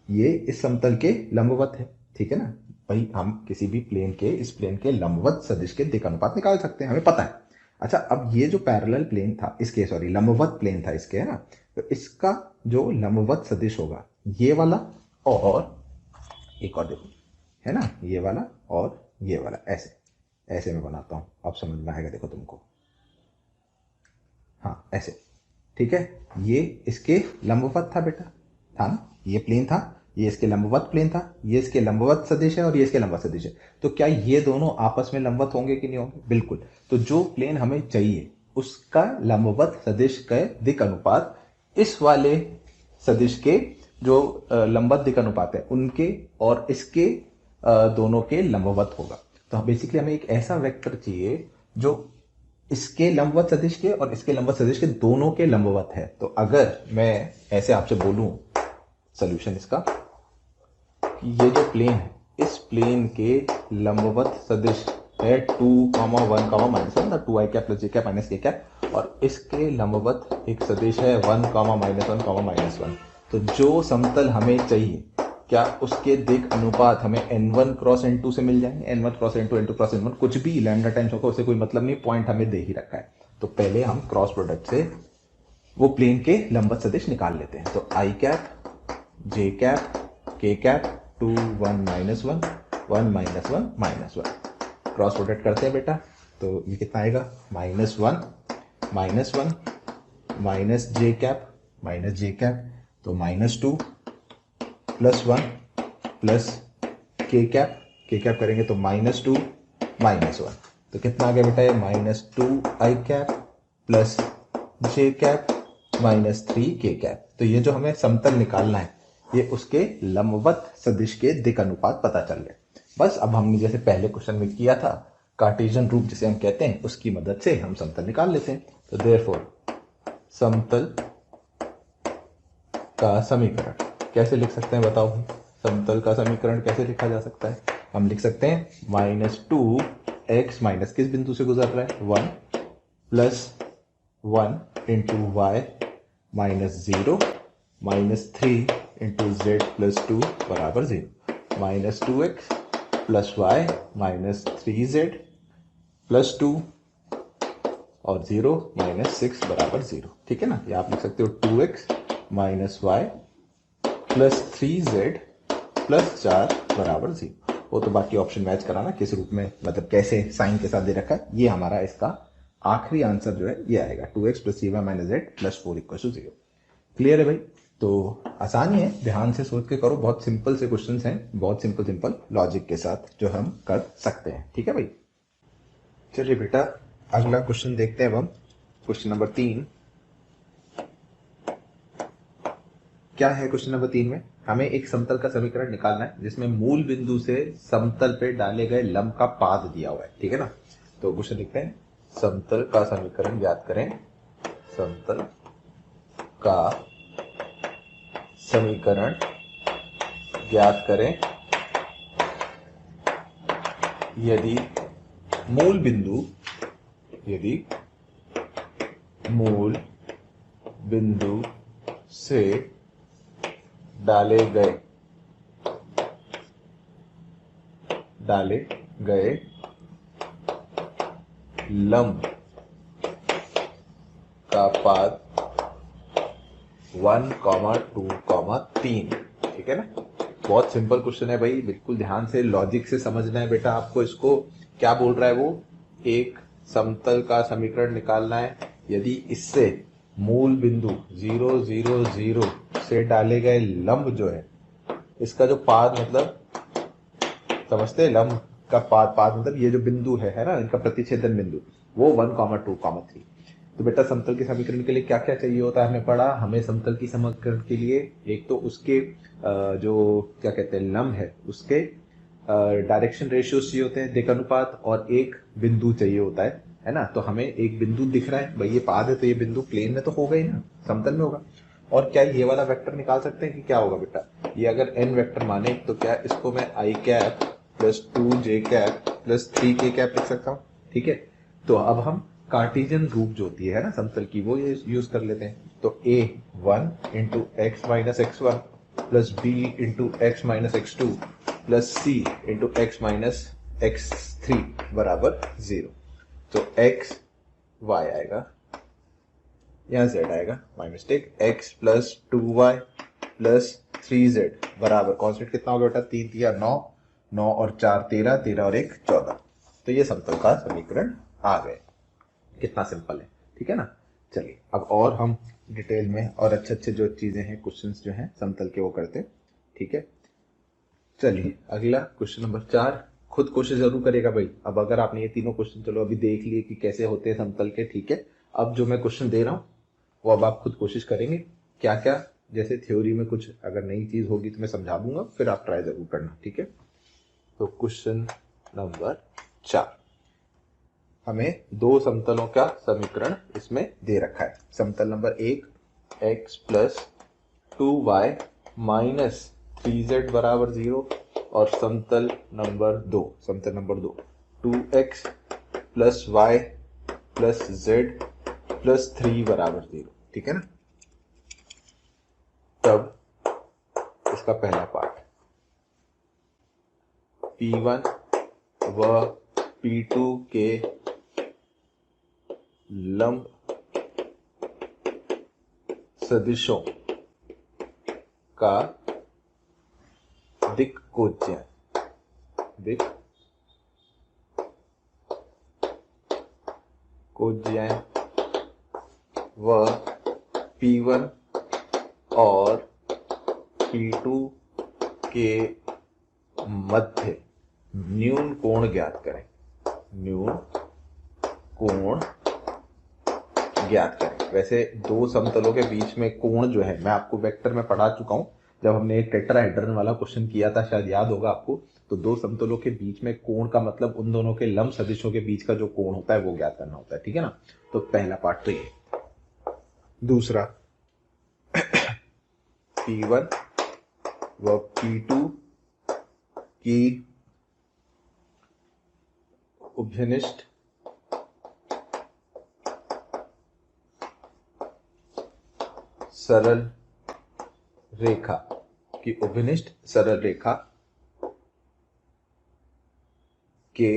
ये इस समतल के लंबवत है, ठीक है ना। भाई हम किसी भी प्लेन के, इस प्लेन के लंबवत सदिश के दिक् अनुपात निकाल सकते हैं, हमें पता है। अच्छा, अब ये जो पैरेलल प्लेन था इसके, सॉरी लंबवत प्लेन था इसके, है ना, तो इसका जो लंबवत सदिश होगा ये वाला और एक और देखो, है ना, ये वाला और ये वाला, ऐसे ऐसे मैं बनाता हूं, अब समझ में आएगा देखो तुमको। हाँ ऐसे, ठीक है, ये इसके लंबवत था बेटा, था ना, ये प्लेन था, ये इसके लंबवत प्लेन था, ये इसके लंबवत सदिश है और ये इसके लंबवत सदिश है। तो क्या ये दोनों आपस में लंबवत होंगे कि नहीं होंगे? बिल्कुल। तो जो प्लेन हमें चाहिए उसका लंबवत सदिश का दिक् अनुपात इस वाले सदिश के जो लंबवत दिक् अनुपात है उनके और इसके दोनों के लंबवत होगा। तो बेसिकली हमें एक ऐसा वेक्टर चाहिए जो इसके लंबवत सदिश के और इसके लंबवत सदिश के दोनों के लंबवत है। तो अगर मैं ऐसे आपसे बोलूं सॉल्यूशन इसका, ये जो प्लेन है इस प्लेन के लंबवत सदिश है 2, 1, -1, 2i cap plus j cap minus k cap, और इसके लंबवत एक सदिश है 1, -1, -1। तो जो समतल हमें चाहिए क्या उसके दिक् अनुपात हमें n1 क्रॉस n2 से मिल जाएंगे, n1 cross n2, n2 cross n1, कुछ भी लैम्डा टाइम्स होगा उससे कोई मतलब नहीं, पॉइंट हमें दे ही रखा है। तो पहले हम क्रॉस प्रोडक्ट से वो प्लेन के लंबवत सदिश निकाल लेते हैं। तो i cap, j cap, k cap, 2, 1, -1, 1, -1, -1, cross product करते हैं बेटा। तो ये कितना आएगा, -1, -1, माइनस j कैप, तो -2 +1 प्लस k कैप करेंगे तो -2, -1, तो कितना आ गया बेटा, ये -2i cap plus j cap -3 k cap. तो ये जो हमें समतल निकालना है ये उसके लंबवत सदिश के दिक् अनुपात पता चल गए। बस अब हमने जैसे पहले क्वेश्चन में किया था, कार्टेशियन रूप जिसे हम कहते हैं उसकी मदद से हम समतल निकाल लेते हैं। तो देयरफॉर समतल का समीकरण कैसे लिख सकते हैं बताओ भाई? समतल का समीकरण कैसे लिखा जा सकता है? हम लिख सकते हैं -2x माइनस किस बिंदु से गुजर रहा है 1 plus 1 into Y minus 0 -3 into Z plus 2 बराबर 0, -2x plus Y minus 3z plus 2 और 0 -6 बराबर 0। ठीक है ना, या आप लिख सकते हो 2x minus Y plus 3z plus 4 बराबर 0। वो तो बाकी ऑप्शन मैच कराना किस रूप में, मतलब कैसे साइन के साथ दे रखा है। ये हमारा इसका आखिरी आंसर जो है ये आएगा 2x plus 3y minus z plus 4 equal to 0। Clear है भाई? तो आसानी है, ध्यान से सोच के करो, बहुत सिंपल से क्वेश्चंस हैं, बहुत सिंपल लॉजिक के साथ जो हम कर सकते हैं। ठीक है भाई, चलिए बेटा अगला क्वेश्चन देखते हैं। अब हम क्वेश्चन नंबर 3 क्या है। क्वेश्चन नंबर 3 में हमें एक समतल का समीकरण निकालना है जिसमें मूल बिंदु से समतल पे डाले गए लंब का पाद दिया हुआ है। ठीक है ना, तो क्वेश्चन लिखते हैं, समतल का समीकरण ज्ञात करें। समतल का समीकरण ज्ञात करें यदि मूल बिंदु से डाले गए लंब का पाद 1, 2, 3। ठीक है ना, बहुत सिंपल क्वेश्चन है भाई, बिल्कुल ध्यान से लॉजिक से समझना है बेटा आपको। इसको क्या बोल रहा है वो, एक समतल का समीकरण निकालना है यदि इससे मूल बिंदु 0, 0, 0 से डाले गए लंब जो है इसका जो पाद, मतलब समझते हैं, लंब का पाद मतलब ये जो बिंदु है ना, इनका प्रतिच्छेदन बिंदु, वो 1, 2, 3। तो बेटा समतल के समीकरण के लिए क्या क्या चाहिए होता है, हमने पढ़ा। हमें समतल की समीकरण के लिए एक तो उसके जो क्या कहते हैं लंब है उसके डायरेक्शन रेशियो चाहिए होते हैं, दिक् अनुपात, और एक बिंदु चाहिए होता है ना। तो हमें एक बिंदु दिख रहा है भाई, ये पाद है तो ये बिंदु प्लेन में तो होगा ही ना, समतल में होगा। और क्या ये वाला वेक्टर निकाल सकते हैं कि क्या होगा बेटा, ये अगर n वेक्टर माने तो क्या इसको मैं i cap plus 2j cap plus 3k cap लिख सकता हूँ, ठीक है। तो अब हम कार्टेशियन रूप जो होती है ना समतल की, वो ये यूज कर लेते हैं। तो a1 into x minus x1 plus b into x minus x2 plus c into x minus x3 बराबर 0। तो x y आएगा, यहाँ z आएगा, my mistake, x plus 2y plus 3z बराबर कॉन्स्टेंट कितना हो गया बेटा, 3 3 9, 9 और 4 13, 13 और 1 14। तो ये समतल का समीकरण आ गए। कितना सिंपल है, ठीक है ना। चलिए अब और हम डिटेल में और अच्छे अच्छे जो चीजें हैं, क्वेश्चंस जो हैं समतल के, वो करते हैं, ठीक है। चलिए अगला क्वेश्चन नंबर 4, खुद कोशिश जरूर करेगा भाई। अब अगर आपने ये तीनों क्वेश्चन चलो अभी देख लिए कि कैसे होते हैं समतल के, ठीक है। अब जो मैं क्वेश्चन दे रहा हूँ वो अब आप खुद कोशिश करेंगे, क्या क्या, जैसे थ्योरी में कुछ अगर नई चीज होगी तो मैं समझा दूंगा, फिर आप ट्राई जरूर करना, ठीक है। तो क्वेश्चन नंबर 4, हमें दो समतलों का समीकरण इसमें दे रखा है। समतल number 1 x plus 2y minus 3z बराबर 0, और समतल number 2 2x plus y plus z plus 3 बराबर 0, ठीक है ना। तब इसका पहला पार्ट, P1 व P2 के लंब सदिशों का दिक् कोज्य व P1 और P2 के मध्य न्यून कोण ज्ञात करें। न्यून कोण ज्ञात करें। वैसे दो समतलों के बीच में कोण जो है, मैं आपको वेक्टर में पढ़ा चुका हूं जब हमने एक टेट्राहेड्रन वाला क्वेश्चन किया था, शायद याद होगा आपको। तो दो समतलों के बीच में कोण का मतलब उन दोनों के लंब सदिशों के बीच का जो कोण होता है वो ज्ञात करना होता है, ठीक है ना। तो पहला पार्ट तो ये। दूसरा, P1 व P2 की उभयनिष्ठ सरल रेखा के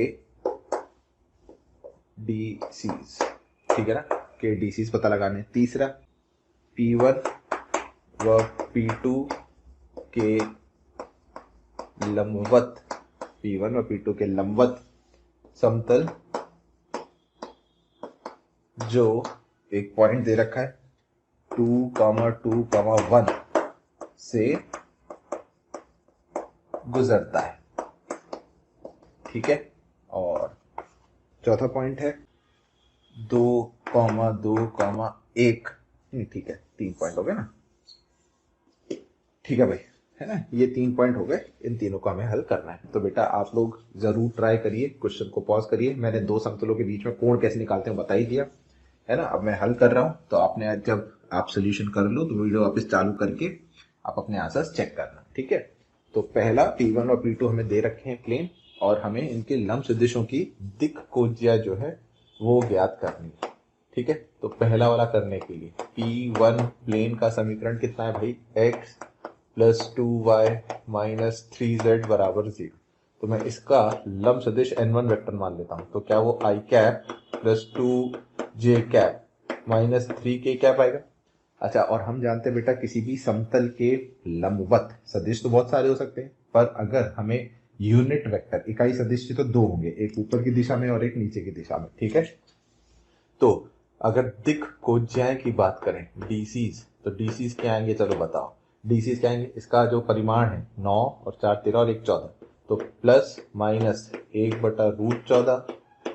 डीसीज, ठीक है ना, के डीसीज पता लगाने। तीसरा, P1 व P2 के लंबवत समतल जो एक पॉइंट दे रखा है 2, 2, 1 से गुजरता है, ठीक है। और चौथा पॉइंट है 2, 2, 1, ठीक है, 3 पॉइंट हो गए ना, ठीक है भाई, है ना। ये 3 पॉइंट हो गए, इन तीनों को हमें हल करना है। तो बेटा आप लोग जरूर ट्राई करिए, क्वेश्चन को पॉज करिए। मैंने दो समतलों के बीच में कोण कैसे निकालते हैं बता ही दिया, है ना। अब मैं हल कर रहा हूं, तो आपने जब आप सोल्यूशन कर लो तो वीडियो वापस चालू करके आप अपने आंसर्स चेक करना, ठीक है। तो पहला P1 और P2 हमें दे रखे हैं प्लेन, और हमें इनके लंब सदिशों की दिक् कोज्या जो है वो ज्ञात करनी है, ठीक है। तो पहला वाला करने के लिए P1 प्लेन का समीकरण कितना है भाई, x plus 2y minus 3z बराबर 0। तो मैं इसका लंब सदिश n1 वेक्टर मान लेता हूं। तो क्या वो i cap plus 2j cap minus 3k cap आएगा। अच्छा, और हम जानते हैं बेटा किसी भी समतल के लंबवत सदिश तो बहुत सारे हो सकते हैं, पर अगर हमें यूनिट वेक्टर इकाई सदिश तो दो होंगे, एक ऊपर की दिशा में और एक नीचे की दिशा में, ठीक है। तो अगर दिक् कोज्याएं की बात करें, डीसीज, तो डीसीज क्या आएंगे, चलो बताओ। डीसीज क्या आएंगे, इसका जो परिमाण है 9 और 4 13 और 1 14, तो plus minus 1/√14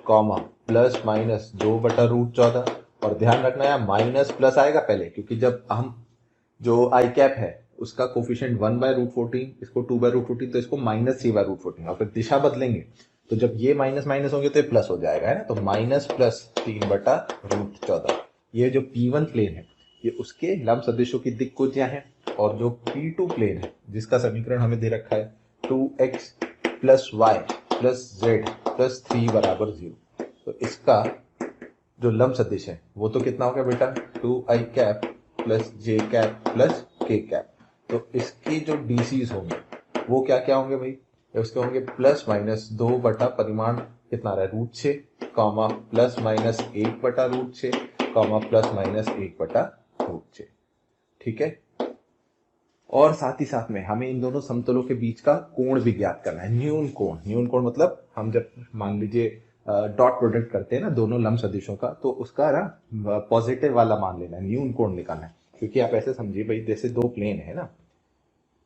comma plus minus 2/√14। और ध्यान रखना है माइनस प्लस आएगा पहले, क्योंकि जब हम जो आई कैप है उसका कोफिशिएंट 1/√14, इसको 2/√14, तो इसको माइनस 3/√14, और फिर दिशा बदलेंगे तो जब ये माइनस माइनस होंगे तो ये प्लस हो जाएगा, है ना। तो माइनस प्लस 3/√14। ये जो P1 प्लेन है ये उसके लंब सदिशों की दिक् कोज्या है, और जो P2 प्लेन है जिसका समीकरण हमें दे रखा है 2x plus y plus Z plus 3 बराबर 0। तो इसका जो लंब सदिश है वो तो कितना हो गया बेटा, 2i कैप प्लस जे कैप प्लस के कैप। तो इसके जो डीसीज होंगे वो क्या क्या होंगे भाई, उसके होंगे प्लस माइनस 2 बटा परिमाण कितना रहा है, √6 कॉमा प्लस माइनस 1 बटा √6 कॉमा प्लस माइनस 1 बटा √6। ठीक है, और साथ ही साथ में हमें इन दोनों समतलों के बीच का कोण भी ज्ञात करना है, न्यून कोण। न्यून कोण मतलब हम जब मान लीजिए डॉट प्रोडक्ट करते हैं ना दोनों लंब सदिशों का, तो उसका ना पॉजिटिव वाला मान लेना है, न्यून कोण निकालना है। क्योंकि आप ऐसे समझिए भाई, जैसे दो प्लेन है ना।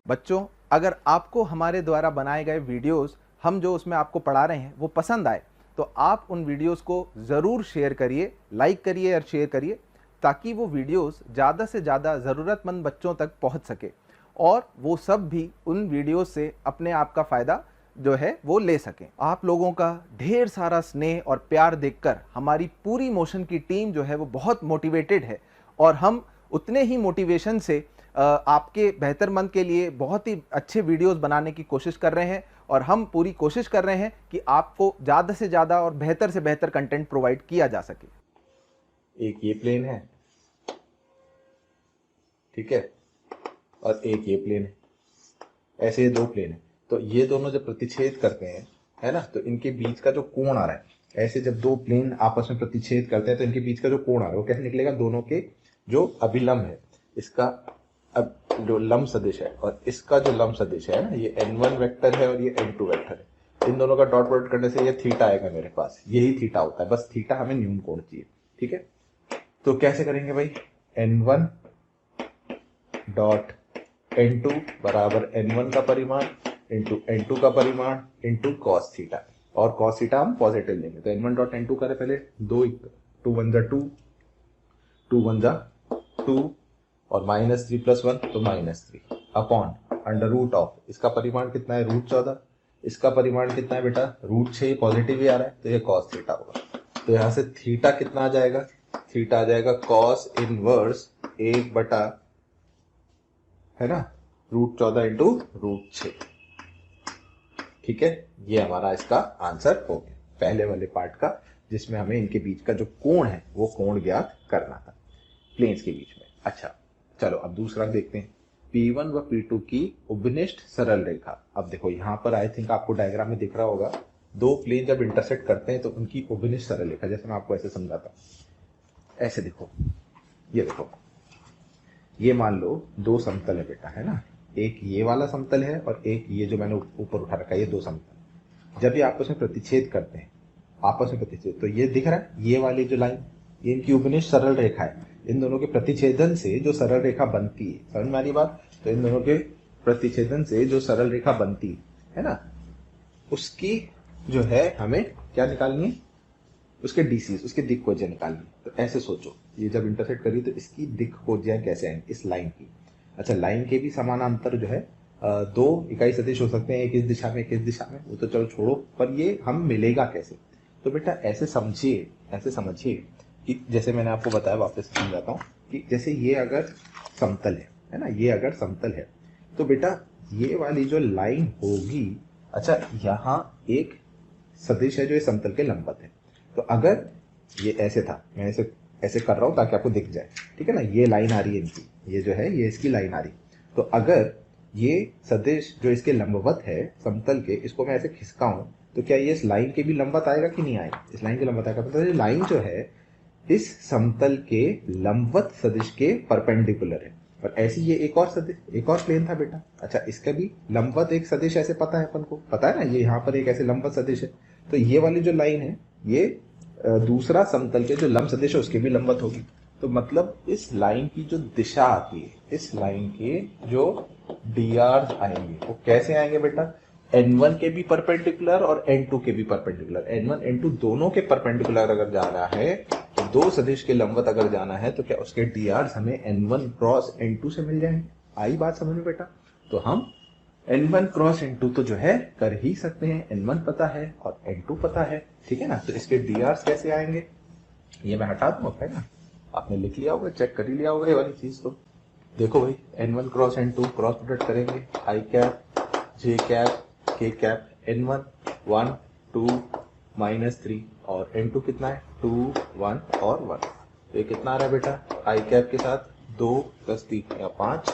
बच्चों, अगर आपको हमारे द्वारा बनाए गए वीडियोस, हम जो उसमें आपको पढ़ा रहे हैं, वो पसंद आए तो आप उन वीडियोस को ज़रूर शेयर करिए, लाइक करिए और शेयर करिए, ताकि वो वीडियोस ज़्यादा से ज़्यादा ज़रूरतमंद बच्चों तक पहुंच सके और वो सब भी उन वीडियोस से अपने आप का फ़ायदा जो है वो ले सकें। आप लोगों का ढेर सारा स्नेह और प्यार देखकर हमारी पूरी मोशन की टीम जो है वो बहुत मोटिवेटेड है और हम उतने ही मोटिवेशन से आपके बेहतरमंद के लिए बहुत ही अच्छे वीडियोस बनाने की कोशिश कर रहे हैं और हम पूरी कोशिश कर रहे हैं कि आपको ज़्यादा से ज़्यादा और बेहतर से बेहतर कंटेंट प्रोवाइड किया जा सके। एक ये प्लेन है, ठीक है, और एक ये प्लेन है, ऐसे ये दो प्लेन है। तो ये दोनों जब प्रतिच्छेद करते हैं, है ना, तो इनके बीच का जो कोण आ रहा है, ऐसे जब दो प्लेन आपस में प्रतिच्छेद करते हैं तो इनके बीच का जो कोण आ रहा है वो कैसे निकलेगा, दोनों के जो अभिलंब है, इसका अब जो लंब सदिश है और इसका जो लंब सदिश है ना, ये n1 वेक्टर है और ये n2 वेक्टर है। इन दोनों का डॉट प्रोडक्ट करने से ये थीटा आएगा मेरे पास, यही थीटा होता है, बस थीटा हमें न्यून कोण चाहिए। ठीक है, तो कैसे करेंगे भाई, n1 डॉट n2 बराबर n1 का परिमाण इंटू n2 का परिमाण इंटू कॉस थीटा, और कॉस थीटा हम पॉजिटिव लेंगे। तो n1 डॉट n2 करें पहले, 2 1 जा 2, 2 1 जा 2 और -3 + 1 तो -3 अपॉन अंडर रूट ऑफ, इसका परिमाण कितना है, √14, इसका परिमाण कितना है बेटा, √6, पॉजिटिव ही आ रहा है तो ये कॉस थीटा होगा। तो यहां से थीटा कितना आ जाएगा, थीटा आ जाएगा कॉस इनवर्स 1 बटा, है ना, √14 इंटू √6। ठीक है, ये हमारा इसका आंसर हो गया पहले वाले पार्ट का, जिसमें हमें इनके बीच का जो कोण है वो कोण ज्ञात करना था प्लेन्स के बीच में। अच्छा चलो अब दूसरा देखते हैं, P1 व P2 की उपनिष्ठ सरल रेखा। अब देखो यहाँ पर आई थिंक आपको डायग्राम में दिख रहा होगा, दो प्लेन जब इंटरसेक्ट करते हैं तो उनकी उपनिष्ठ सरल रेखा, जैसे मैं आपको ऐसे समझाता हूँ, ऐसे देखो, ये देखो, ये मान लो दो समतल है बेटा, है ना, एक ये वाला समतल है और एक ये जो मैंने ऊपर उठा रखा है, ये दो समतल जब ये आपस में प्रतिच्छेद करते हैं, आपस में प्रतिच्छेद, तो ये दिख रहा है, ये वाली जो लाइन, ये इनकी उपनिष्ठ सरल रेखा है। इन दोनों के प्रतिच्छेदन से जो सरल रेखा बनती है, समझ में आ रही बात, तो इन दोनों के प्रतिच्छेदन से जो सरल रेखा बनती है ना, उसकी जो है हमें क्या निकालनी है, उसके डीसीज, उसकी दिक् कोज्या निकालनी है। तो ऐसे सोचो, ये जब इंटरसेक्ट करी तो इसकी दिक् कोज्या कैसे आएंगे, इस लाइन की। अच्छा, लाइन के भी समानांतर जो है दो इकाई सदिश हो सकते हैं, एक इस दिशा में एक इस दिशा में, वो तो चलो छोड़ो, पर ये हम मिलेगा कैसे। तो बेटा ऐसे समझिए, ऐसे समझिए कि जैसे मैंने आपको बताया, वापस समझाता हूँ, कि जैसे ये अगर समतल है ना, ये अगर समतल है तो बेटा ये वाली जो लाइन होगी, अच्छा यहाँ एक सदिश है जो इस समतल के लंबवत है। तो अगर ये ऐसे था, मैं ऐसे ऐसे कर रहा हूं ताकि आपको दिख जाए, ठीक है ना, ये लाइन आ रही है इनकी, ये जो है ये इसकी लाइन आ रही। तो अगर ये सदिश जो इसके लंबवत है समतल के, इसको मैं ऐसे खिसकाऊं तो क्या ये इस लाइन के भी लंबवत आएगा कि नहीं आएगा, इस लाइन के लंबवत आएगा। तो ये लाइन जो है इस समतल के लंबवत सदिश के परपेंडिकुलर है। और ऐसी ये एक और सदिश, एक और प्लेन था बेटा, अच्छा इसका भी लंबवत एक सदिश ऐसे पता है, अपन को पता है ना, ये यहाँ पर एक ऐसे लंबवत सदिश है। तो ये वाली जो लाइन है ये दूसरा समतल के जो लंब सदिश है उसके भी लंबवत होगी। तो मतलब इस लाइन की जो दिशा आती है, इस लाइन के जो dr आएंगे वो कैसे आएंगे बेटा, n1 के भी परपेंडिकुलर और n2 के भी परपेंडिकुलर। n1 n2 दोनों के परपेंडिकुलर अगर जाना है, तो दो सदिश के लंबवत अगर जाना है, तो क्या उसके dr हमें n1 क्रॉस n2 से मिल जाएंगे। आई बात समझ में बेटा। तो हम n1 क्रॉस n2 तो जो है कर ही सकते हैं, n1 पता है और n2 पता है, ठीक है ना। तो इसके dr कैसे आएंगे, ये मैं हटा दूंगा, है ना, आपने लिख लिया होगा, चेक कर ही लिया होगा ये वाली चीज। तो देखो भाई, n1 cross n2 cross product करेंगे, i cap j cap k cap n1 1 2 -3 और n2 कितना है 2 1 और 1। तो ये कितना आ रहा है बेटा, आई कैप के साथ 2 + 3 या 5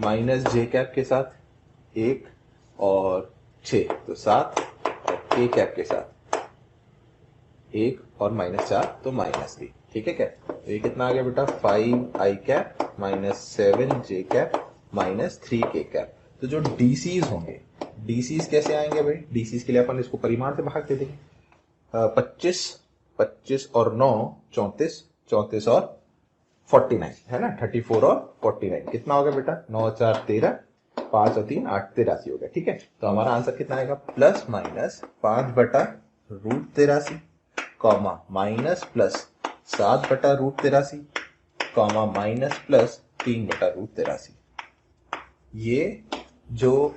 माइनस जे कैप के साथ 1 और 6 तो 7 और के कैप के साथ 1 और -4 तो -3। ठीक है क्या, तो ये कितना आ गया बेटा 5 आई कैप -7 जे कैप -3 के कैप। तो जो डीसीज होंगे, डीसीज कैसे आएंगे भाई, डीसीज के लिए अपन इसको परिमाण से भाग दे देंगे। 25 25 और 9 34 34 और 49 है ना, 34 और 49 कितना हो गया बेटा 9 4 13 5 और 3 8 83 हो गया। ठीक है, तो हमारा आंसर कितना आएगा ±5/√83 कॉमा -+7/√83 कॉमा -+3/√83। ये जो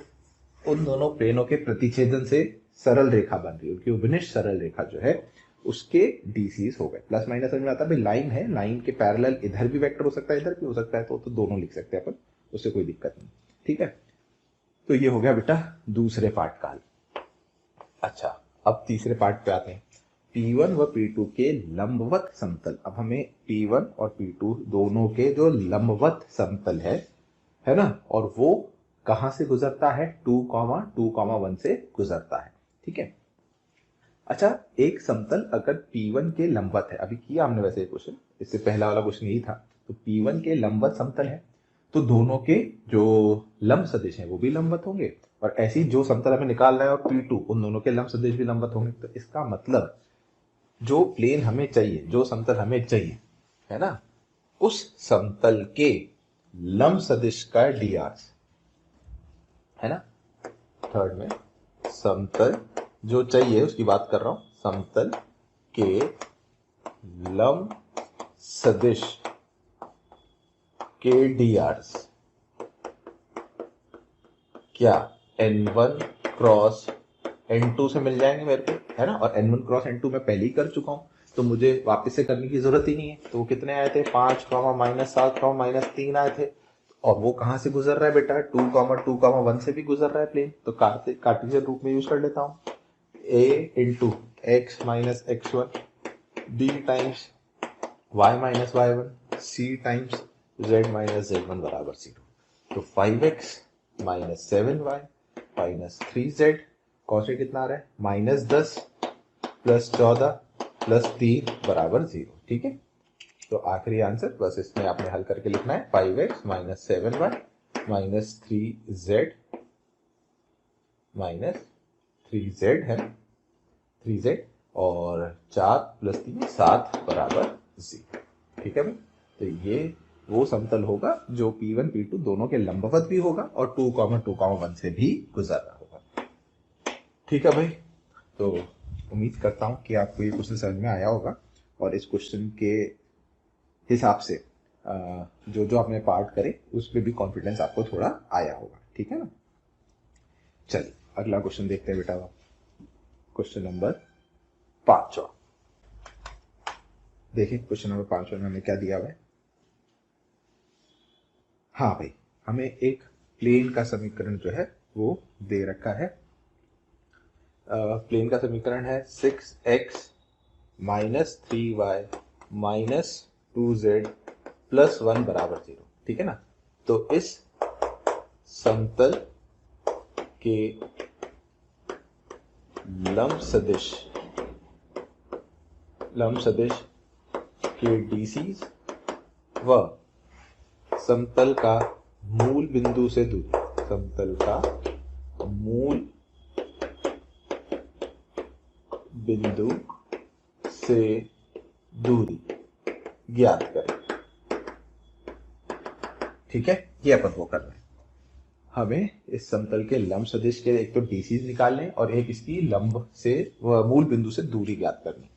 उन दोनों प्लेनों के प्रतिच्छेदन से सरल रेखा बन रही है, उनकी उपनिष्ठ सरल रेखा जो है उसके डीसीज हो गए। प्लस माइनस समझ में आता है भाई, लाइन है, लाइन के पैरेलल इधर भी वेक्टर हो सकता है इधर भी हो सकता है, तो दोनों लिख सकते हैं अपन, उससे कोई दिक्कत नहीं। ठीक है, तो ये हो गया बेटा दूसरे पार्ट का हल। अच्छा, अब तीसरे पार्ट पे आते हैं। P1 व P2 के लंबवत समतल। अब हमें P1 और P2 दोनों के जो लंबवत समतल है ना, और वो कहां से गुजरता है 2, 2, 1 से गुजरता है। ठीक है, अच्छा एक समतल अगर P1 के लंबवत है, अभी किया हमने वैसे क्वेश्चन, इससे पहला वाला क्वेश्चन यही था, तो P1 के लंबवत समतल है तो दोनों के जो लंब सदिश हैं वो भी लंबवत होंगे, और ऐसी जो समतल हमें निकालना है और P2 उन दोनों के लंब सदिश भी लंबवत होंगे। तो इसका मतलब जो प्लेन हमें चाहिए, जो समतल हमें चाहिए है ना, उस समतल के लंब सदिश का dr है ना, थर्ड में समतल जो चाहिए उसकी बात कर रहा हूं, समतल के लंब सदिश के drs क्या n1 क्रॉस n2 से मिल जाएंगे मेरे को, है ना, और n1 क्रॉस n2 मैं पहले ही कर चुका हूं तो मुझे वापस से करने की जरूरत ही नहीं है। तो वो कितने आए थे 5, -7, -3 आए थे, और वो कहां से गुजर रहा है बेटा 2, 2, 1 से भी गुजर रहा है प्लेन। तो कार्टेशियन रूप में यूज कर लेता हूं, a into x minus x1 b times y minus y1 c times z minus z1 बराबर 0। तो 5x minus 7y minus 3z constant कितना आ रहा है -10 प्लस 14 प्लस 3 बराबर 0। ठीक है, तो आखिरी आंसर बस इसमें आपने हल करके लिखना है 5x minus 7y minus 3z minus 3z है 3z और 4 प्लस 3 7 बराबर 0। ठीक है भाई, तो ये वो समतल होगा जो P1 P2 दोनों के लंबवत भी होगा और 2, 2, 1 से भी गुजर रहा होगा। ठीक है भाई, तो उम्मीद करता हूं कि आपको ये क्वेश्चन समझ में आया होगा और इस क्वेश्चन के हिसाब से जो जो आपने पार्ट करे उस पर भी कॉन्फिडेंस आपको थोड़ा आया होगा। ठीक है ना, चलिए अगला क्वेश्चन देखते हैं बेटा। क्वेश्चन नंबर 5 देखिए, क्वेश्चन नंबर 5 में हमें क्या दिया हुआ है। हाँ भाई, हमें एक प्लेन का समीकरण जो है वो दे रखा है। प्लेन का समीकरण है 6x minus 3y minus 2z plus 1 बराबर 0। ठीक है ना, तो इस समतल के लंब सदिश के डीसीज व समतल का मूल बिंदु से दूरी, समतल का मूल बिंदु से दूरी ज्ञात करें। ठीक है, ये अपन को करना है। हमें इस समतल के लंब सदिश के एक तो डीसीज निकालने और एक इसकी लंब से मूल बिंदु से दूरी ज्ञात करनी।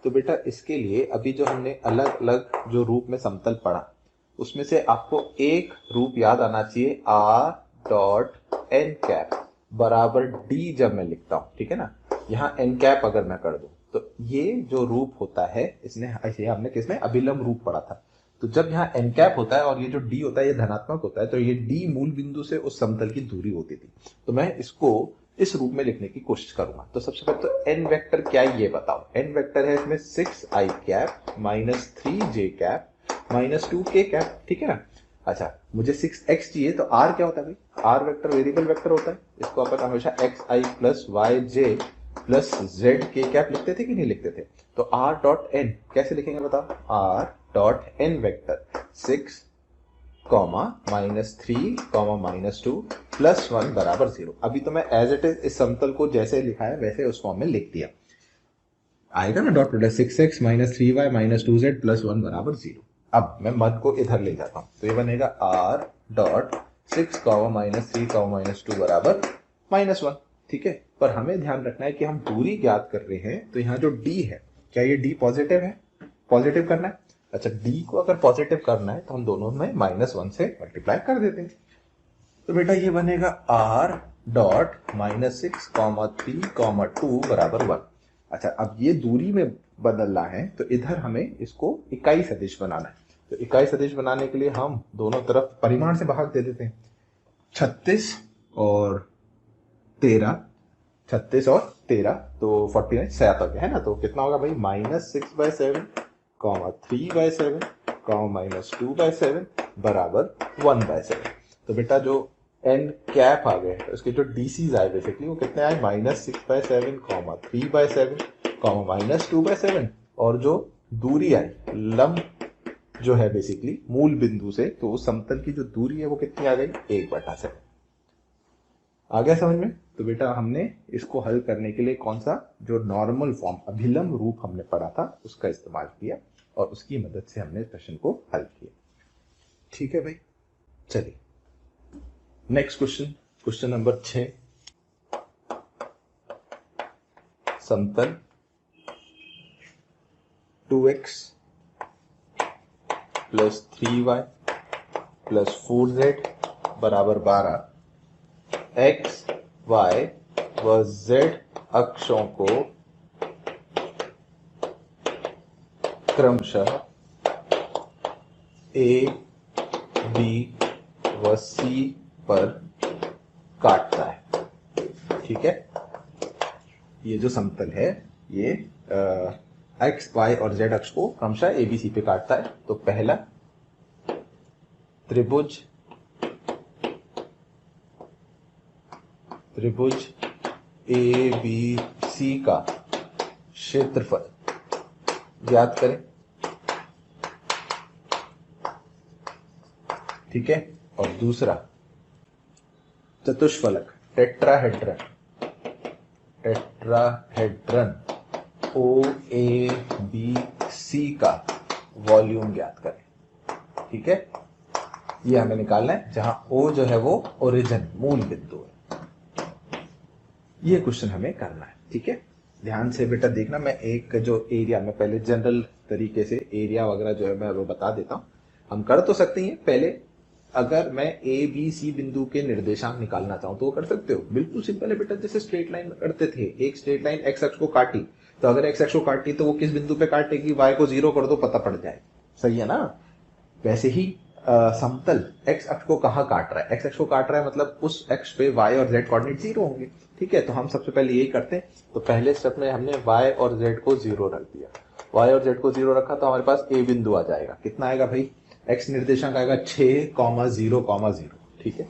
तो बेटा इसके लिए अभी जो हमने अलग अलग जो रूप में समतल पढ़ा उसमें से आपको एक रूप याद आना चाहिए, r डॉट n कैप बराबर d जब मैं लिखता हूं। ठीक है ना, यहाँ n कैप अगर मैं कर दूं तो ये जो रूप होता है, इसने ऐसे हमने किसमें अभिलंब रूप पढ़ा था। तो जब यहाँ n कैप होता है और ये जो d होता है ये धनात्मक होता है, तो ये d मूल बिंदु से उस समतल की दूरी होती थी। तो मैं इसको इस रूप में लिखने की कोशिश करूंगा। तो सबसे पहले तो एन वेक्टर क्या है ये बताओ। एन वेक्टर है इसमें 6i cap minus 3j cap minus 2k cap, ठीक है ना। अच्छा, मुझे 6x चाहिए, तो r क्या होता है भाई? r वेक्टर वेरिएबल वेक्टर होता है, इसको अपन हमेशा xi plus yj plus zk cap लिखते थे कि नहीं लिखते थे। तो r डॉट n कैसे लिखेंगे बताओ। r dot n vector 6 comma minus 3 comma minus 2 plus 1 बराबर 0। अभी तो मैं एज इट इज इस समतल को जैसे लिखा है वैसे उस फॉर्म में लिख दिया, आएगा ना dot product 6x minus 3y minus 2z plus 1 बराबर 0। अब मैं मध्य को इधर ले जाता हूं, तो ये बनेगा r dot 6 comma minus 3 comma minus 2 बराबर माइनस 1, ठीक है। पर हमें ध्यान रखना है कि हम दूरी ज्ञात कर रहे हैं, तो यहाँ जो d है, क्या ये d पॉजिटिव है? पॉजिटिव करना है। अच्छा, d को अगर पॉजिटिव करना है तो हम दोनों में -1 से मल्टीप्लाई कर देते हैं। तो बेटा ये बनेगा r dot minus 6 comma 3 comma 2 बराबर 1। अच्छा, अब ये दूरी में बदलना है तो इधर हमें इसको इकाई सदिश बनाना है। तो इकाई सदिश बनाने के लिए हम दोनों तरफ परिमाण से भाग दे देते हैं। 36 और 13, 36 और 13 तो 49 7 हो गया है ना। तो कितना होगा भाई? -6/7 कॉमा 3/7 कॉमा माइनस 2/7 बराबर 1/7। तो बेटा जो n कैप आ गए तो उसके जो डीसीज आए बेसिकली वो कितने आए? -6/7 कॉमा 3/7 कॉमा माइनस 2/7, और जो दूरी आई लंब जो है बेसिकली मूल बिंदु से, तो उस समतल की जो दूरी है वो कितनी आ गई? 1/7। आ गया समझ में? तो बेटा हमने इसको हल करने के लिए कौन सा जो नॉर्मल फॉर्म अभिलंब रूप हमने पढ़ा था उसका इस्तेमाल किया और उसकी मदद से हमने प्रश्न को हल किया। ठीक है भाई, चलिए नेक्स्ट क्वेश्चन, क्वेश्चन नंबर 6। समतल 2x plus 3y plus 4z बराबर 12 x, y व z अक्षों को क्रमशः a, b व c पर काटता है, ठीक है। ये जो समतल है ये x, y और z अक्ष को क्रमशः a, b, c पे काटता है। तो पहला त्रिभुज ए बी सी का क्षेत्रफल ज्ञात करें, ठीक है। और दूसरा चतुष्फलक tetrahedron O A B C का वॉल्यूम ज्ञात करें, ठीक है। ये हमें निकालना है, जहां ओ जो है वो ओरिजिन मूल बिंदु है। ये क्वेश्चन हमें करना है, ठीक है। ध्यान से बेटा देखना, मैं एक जो एरिया में पहले जनरल तरीके से एरिया वगैरह जो है मैं वो बता देता हूं। हम कर तो सकते हैं पहले, अगर मैं ए बी सी बिंदु के निर्देशांक निकालना चाहूं तो वो कर सकते हो। बिल्कुल सिंपल है बेटा, जैसे स्ट्रेट लाइन करते थे। एक स्ट्रेट लाइन एक्स अक्ष को काटी, तो अगर एक्स अक्ष को काटी तो वो किस बिंदु पे काटेगी? वाई को 0 कर दो, पता पड़ जाए, सही है ना। वैसे ही समतल एक्स अक्ष को कहाँ काट रहा है? एक्स अक्ष को काट रहा है मतलब उस अक्ष पे वाई और जेड कोऑर्डिनेट 0 होंगे, ठीक है। तो हम सबसे पहले यही करते हैं। तो पहले स्टेप में हमने y और z को 0 रख दिया। y और z को 0 रखा तो हमारे पास a बिंदु आ जाएगा। कितना आएगा भाई? x निर्देशांक आएगा 6,0,0, ठीक है।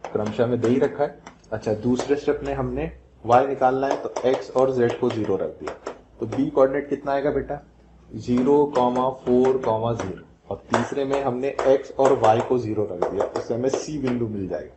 क्रमशः में दे ही रखा है। अच्छा, दूसरे स्टेप में हमने y निकालना है तो x और z को 0 रख दिया। तो b कोऑर्डिनेट कितना आएगा बेटा? 0,4,0। और तीसरे में हमने x और y को 0 रख दिया, उससे हमें c बिंदु मिल जाएगा।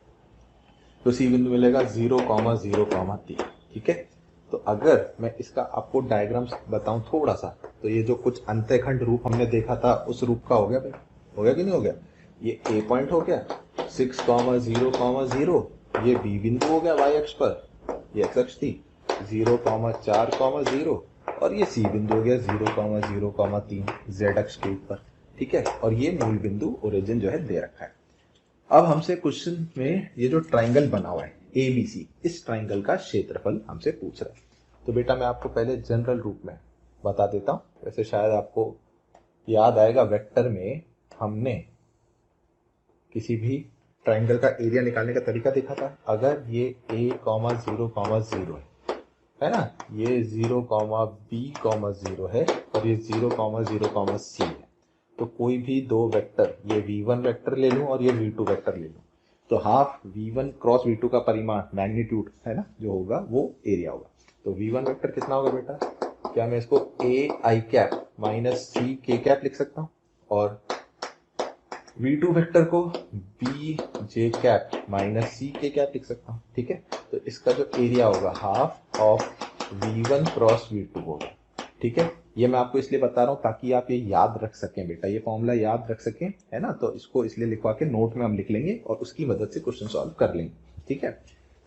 तो सी बिंदु मिलेगा 0,0,3, ठीक है। तो अगर मैं इसका आपको डायग्राम्स बताऊं थोड़ा सा, तो ये जो कुछ अंतःखंड रूप हमने देखा था उस रूप का हो गया भाई, हो गया कि नहीं हो गया? ये ए पॉइंट हो गया 6,0,0, ये बी बिंदु हो गया वाई अक्ष पर, ये एक्स अक्ष थी 0,4,0, और ये सी बिंदु हो गया 0,0,3 जेड अक्ष के ऊपर, ठीक है। और ये मूल बिंदु ओरिजिन जो है दे रखा है। अब हमसे क्वेश्चन में ये जो ट्राइंगल बना हुआ है ABC, इस ट्राइंगल का क्षेत्रफल हमसे पूछ रहा है। तो बेटा मैं आपको पहले जनरल रूप में बता देता हूं। वैसे शायद आपको याद आएगा, वेक्टर में हमने किसी भी ट्राइंगल का एरिया निकालने का तरीका देखा था। अगर ये a,0,0 है ना, ये 0,b,0 है और ये 0,0,c है, तो कोई भी दो वेक्टर, ये v1 वेक्टर ले लूं और ये v2 वेक्टर ले लूं, तो हाफ v1 क्रॉस v2 का परिमाण, मैग्नीट्यूड है ना, जो होगा वो एरिया होगा। तो v1 वेक्टर कितना होगा बेटा? क्या मैं इसको a i cap minus c k cap लिख सकता हूँ, और v2 वेक्टर को b j cap minus c k cap लिख सकता हूँ। ठीक है, तो इसका जो एरिया होगा half of v1 cross v2 होगा। ठीक है, ये मैं आपको इसलिए बता रहा हूँ ताकि आप ये याद रख सकें बेटा, ये फॉर्मूला याद रख सकें, है ना। तो इसको इसलिए लिखवा के नोट में हम लिख लेंगे और उसकी मदद से क्वेश्चन सॉल्व कर लेंगे। ठीक है,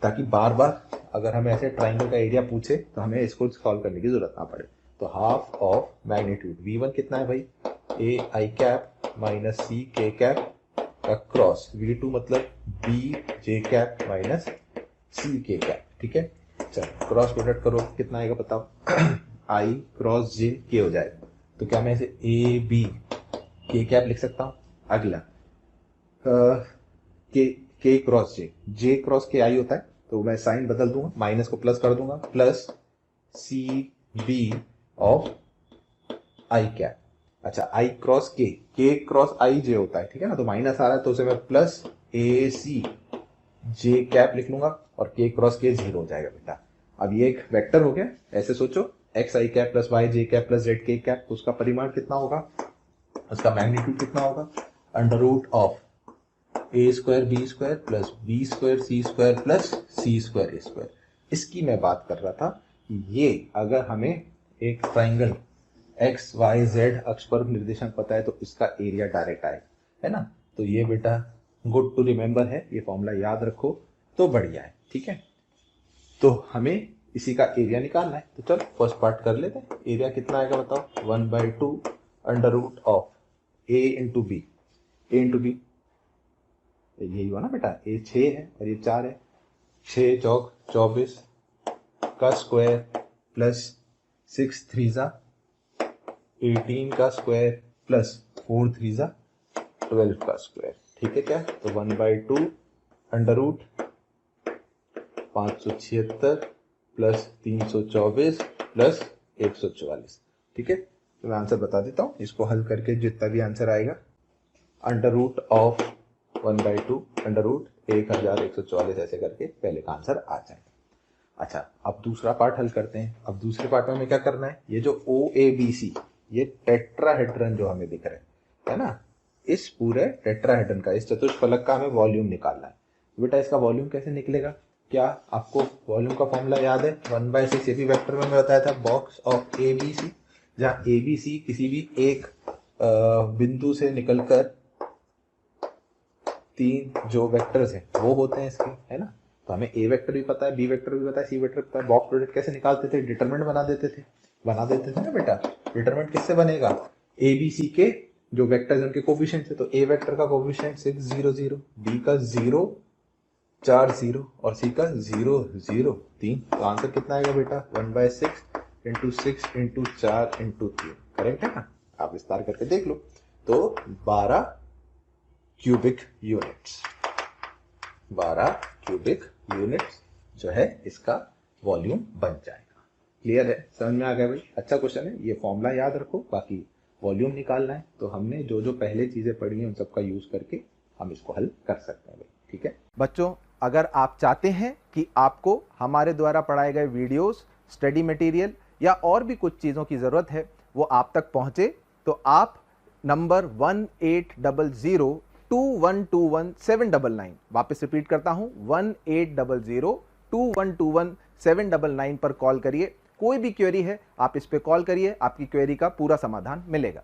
ताकि बार बार अगर हमें ऐसे ट्राइंगल का एरिया पूछे तो हमें इसको सॉल्व करने की जरूरत ना पड़े। तो हाफ ऑफ मैग्नीट्यूड v1 कितना है भाई? a i cap minus c k cap का क्रॉस v2 मतलब b j cap minus c k cap. ठीक है, चलो क्रॉस प्रोडक्ट करो, कितना आएगा बताओ? i क्रॉस j k हो जाएगा। तो क्या मैं इसे a b k कैप लिख सकता हूँ? अगला k cross j cross k i होता है, तो मैं साइन बदल दूंगा, माइनस को प्लस कर दूंगा, plus c b of i cap. अच्छा, i cross k cross i j होता है, ठीक है ना, तो माइनस आ रहा है तो उसे मैं plus a c j cap लिख लूंगा और k क्रॉस k 0 हो जाएगा बेटा। अब ये एक वेक्टर हो गया, ऐसे सोचो, x i cap plus y j cap plus z k cap, तो उसका परिमाण कितना होगा, उसका मैग्नीट्यूड कितना होगा? Under root of a square b square plus b square c square plus c square a square. इसकी मैं बात कर रहा था कि ये अगर हमें एक ट्राइंगल x y z अक्ष पर निर्देशांक पता है तो इसका एरिया डायरेक्ट आएगा, है ना। तो ये बेटा गुड टू रिमेंबर है, ये फॉर्मूला याद रखो तो बढ़िया है। ठीक है, तो हमें इसी का एरिया निकालना है, तो चलो फर्स्ट पार्ट कर लेते हैं। एरिया कितना आएगा बताओ? 1/2 under root of a into B, a into B यही हुआ ना बेटा, a 6 है और ये 4 है, 6 चौक 24 का स्क्वायर प्लस 6 3 18 का स्क्वायर प्लस 4 3 12 का स्क्वायर। ठीक है क्या? तो 1/2 अंडर रूट 576 प्लस 324 प्लस 144। ठीक है, तो मैं आंसर बता देता हूँ, इसको हल करके जितना भी आंसर आएगा under root of 1/2 under root 1144 ऐसे करके पहले का आंसर आ जाएगा। अच्छा, अब दूसरा पार्ट हल करते हैं। अब दूसरे पार्ट में हमें क्या करना है? ये जो OABC, ये टेट्राहेड्रन जो हमें दिख रहा है ना, इस पूरे टेट्राहेड्रन का, इस चतुष्फलक का हमें वॉल्यूम निकालना है। बेटा इसका वॉल्यूम कैसे निकलेगा? क्या आपको वॉल्यूम का फॉर्मूला याद है? 1/6 ये भी वेक्टर में बताया था, बॉक्स ऑफ ABC, जहाँ ABC किसी भी एक बिंदु से निकलकर 3 जो वेक्टर्स हैं वो होते हैं इसके, है ना। तो हमें A वेक्टर भी पता है, B वेक्टर भी पता है, C वेक्टर पता है। बॉक्स प्रोडक्ट कैसे निकालते थे? डिटरमिनेंट बना देते थे ना बेटा। डिटरमिनेंट किससे बनेगा? ABC के जो वेक्टर्स उनके कोफिशिएंट है, तो A वेक्टर का कोफिशिएंट 6 0 0, B का 0 4 0 और C का 0 0 3। तो आंसर कितना आएगा बेटा? 1/6 इंटू 6 इंटू 4 इंटू 3। करेक्ट है ना? आप विस्तार करके देख लो। तो 12 क्यूबिक यूनिट्स, 12 क्यूबिक यूनिट्स जो है इसका वॉल्यूम बन जाएगा। क्लियर है? समझ में आ गया भाई? अच्छा क्वेश्चन है, ये फॉर्मूला याद रखो, बाकी वॉल्यूम निकालना है तो हमने जो जो पहले चीजें पढ़ी हैं उन सबका यूज करके हम इसको हल कर सकते हैं भाई। ठीक है बच्चों, अगर आप चाहते हैं कि आपको हमारे द्वारा पढ़ाए गए वीडियोस, स्टडी मटेरियल या और भी कुछ चीज़ों की ज़रूरत है वो आप तक पहुंचे, तो आप नंबर 18002121 वापस रिपीट करता हूं, 18002121 पर कॉल करिए। कोई भी क्वेरी है आप इस पे कॉल करिए, आपकी क्वेरी का पूरा समाधान मिलेगा।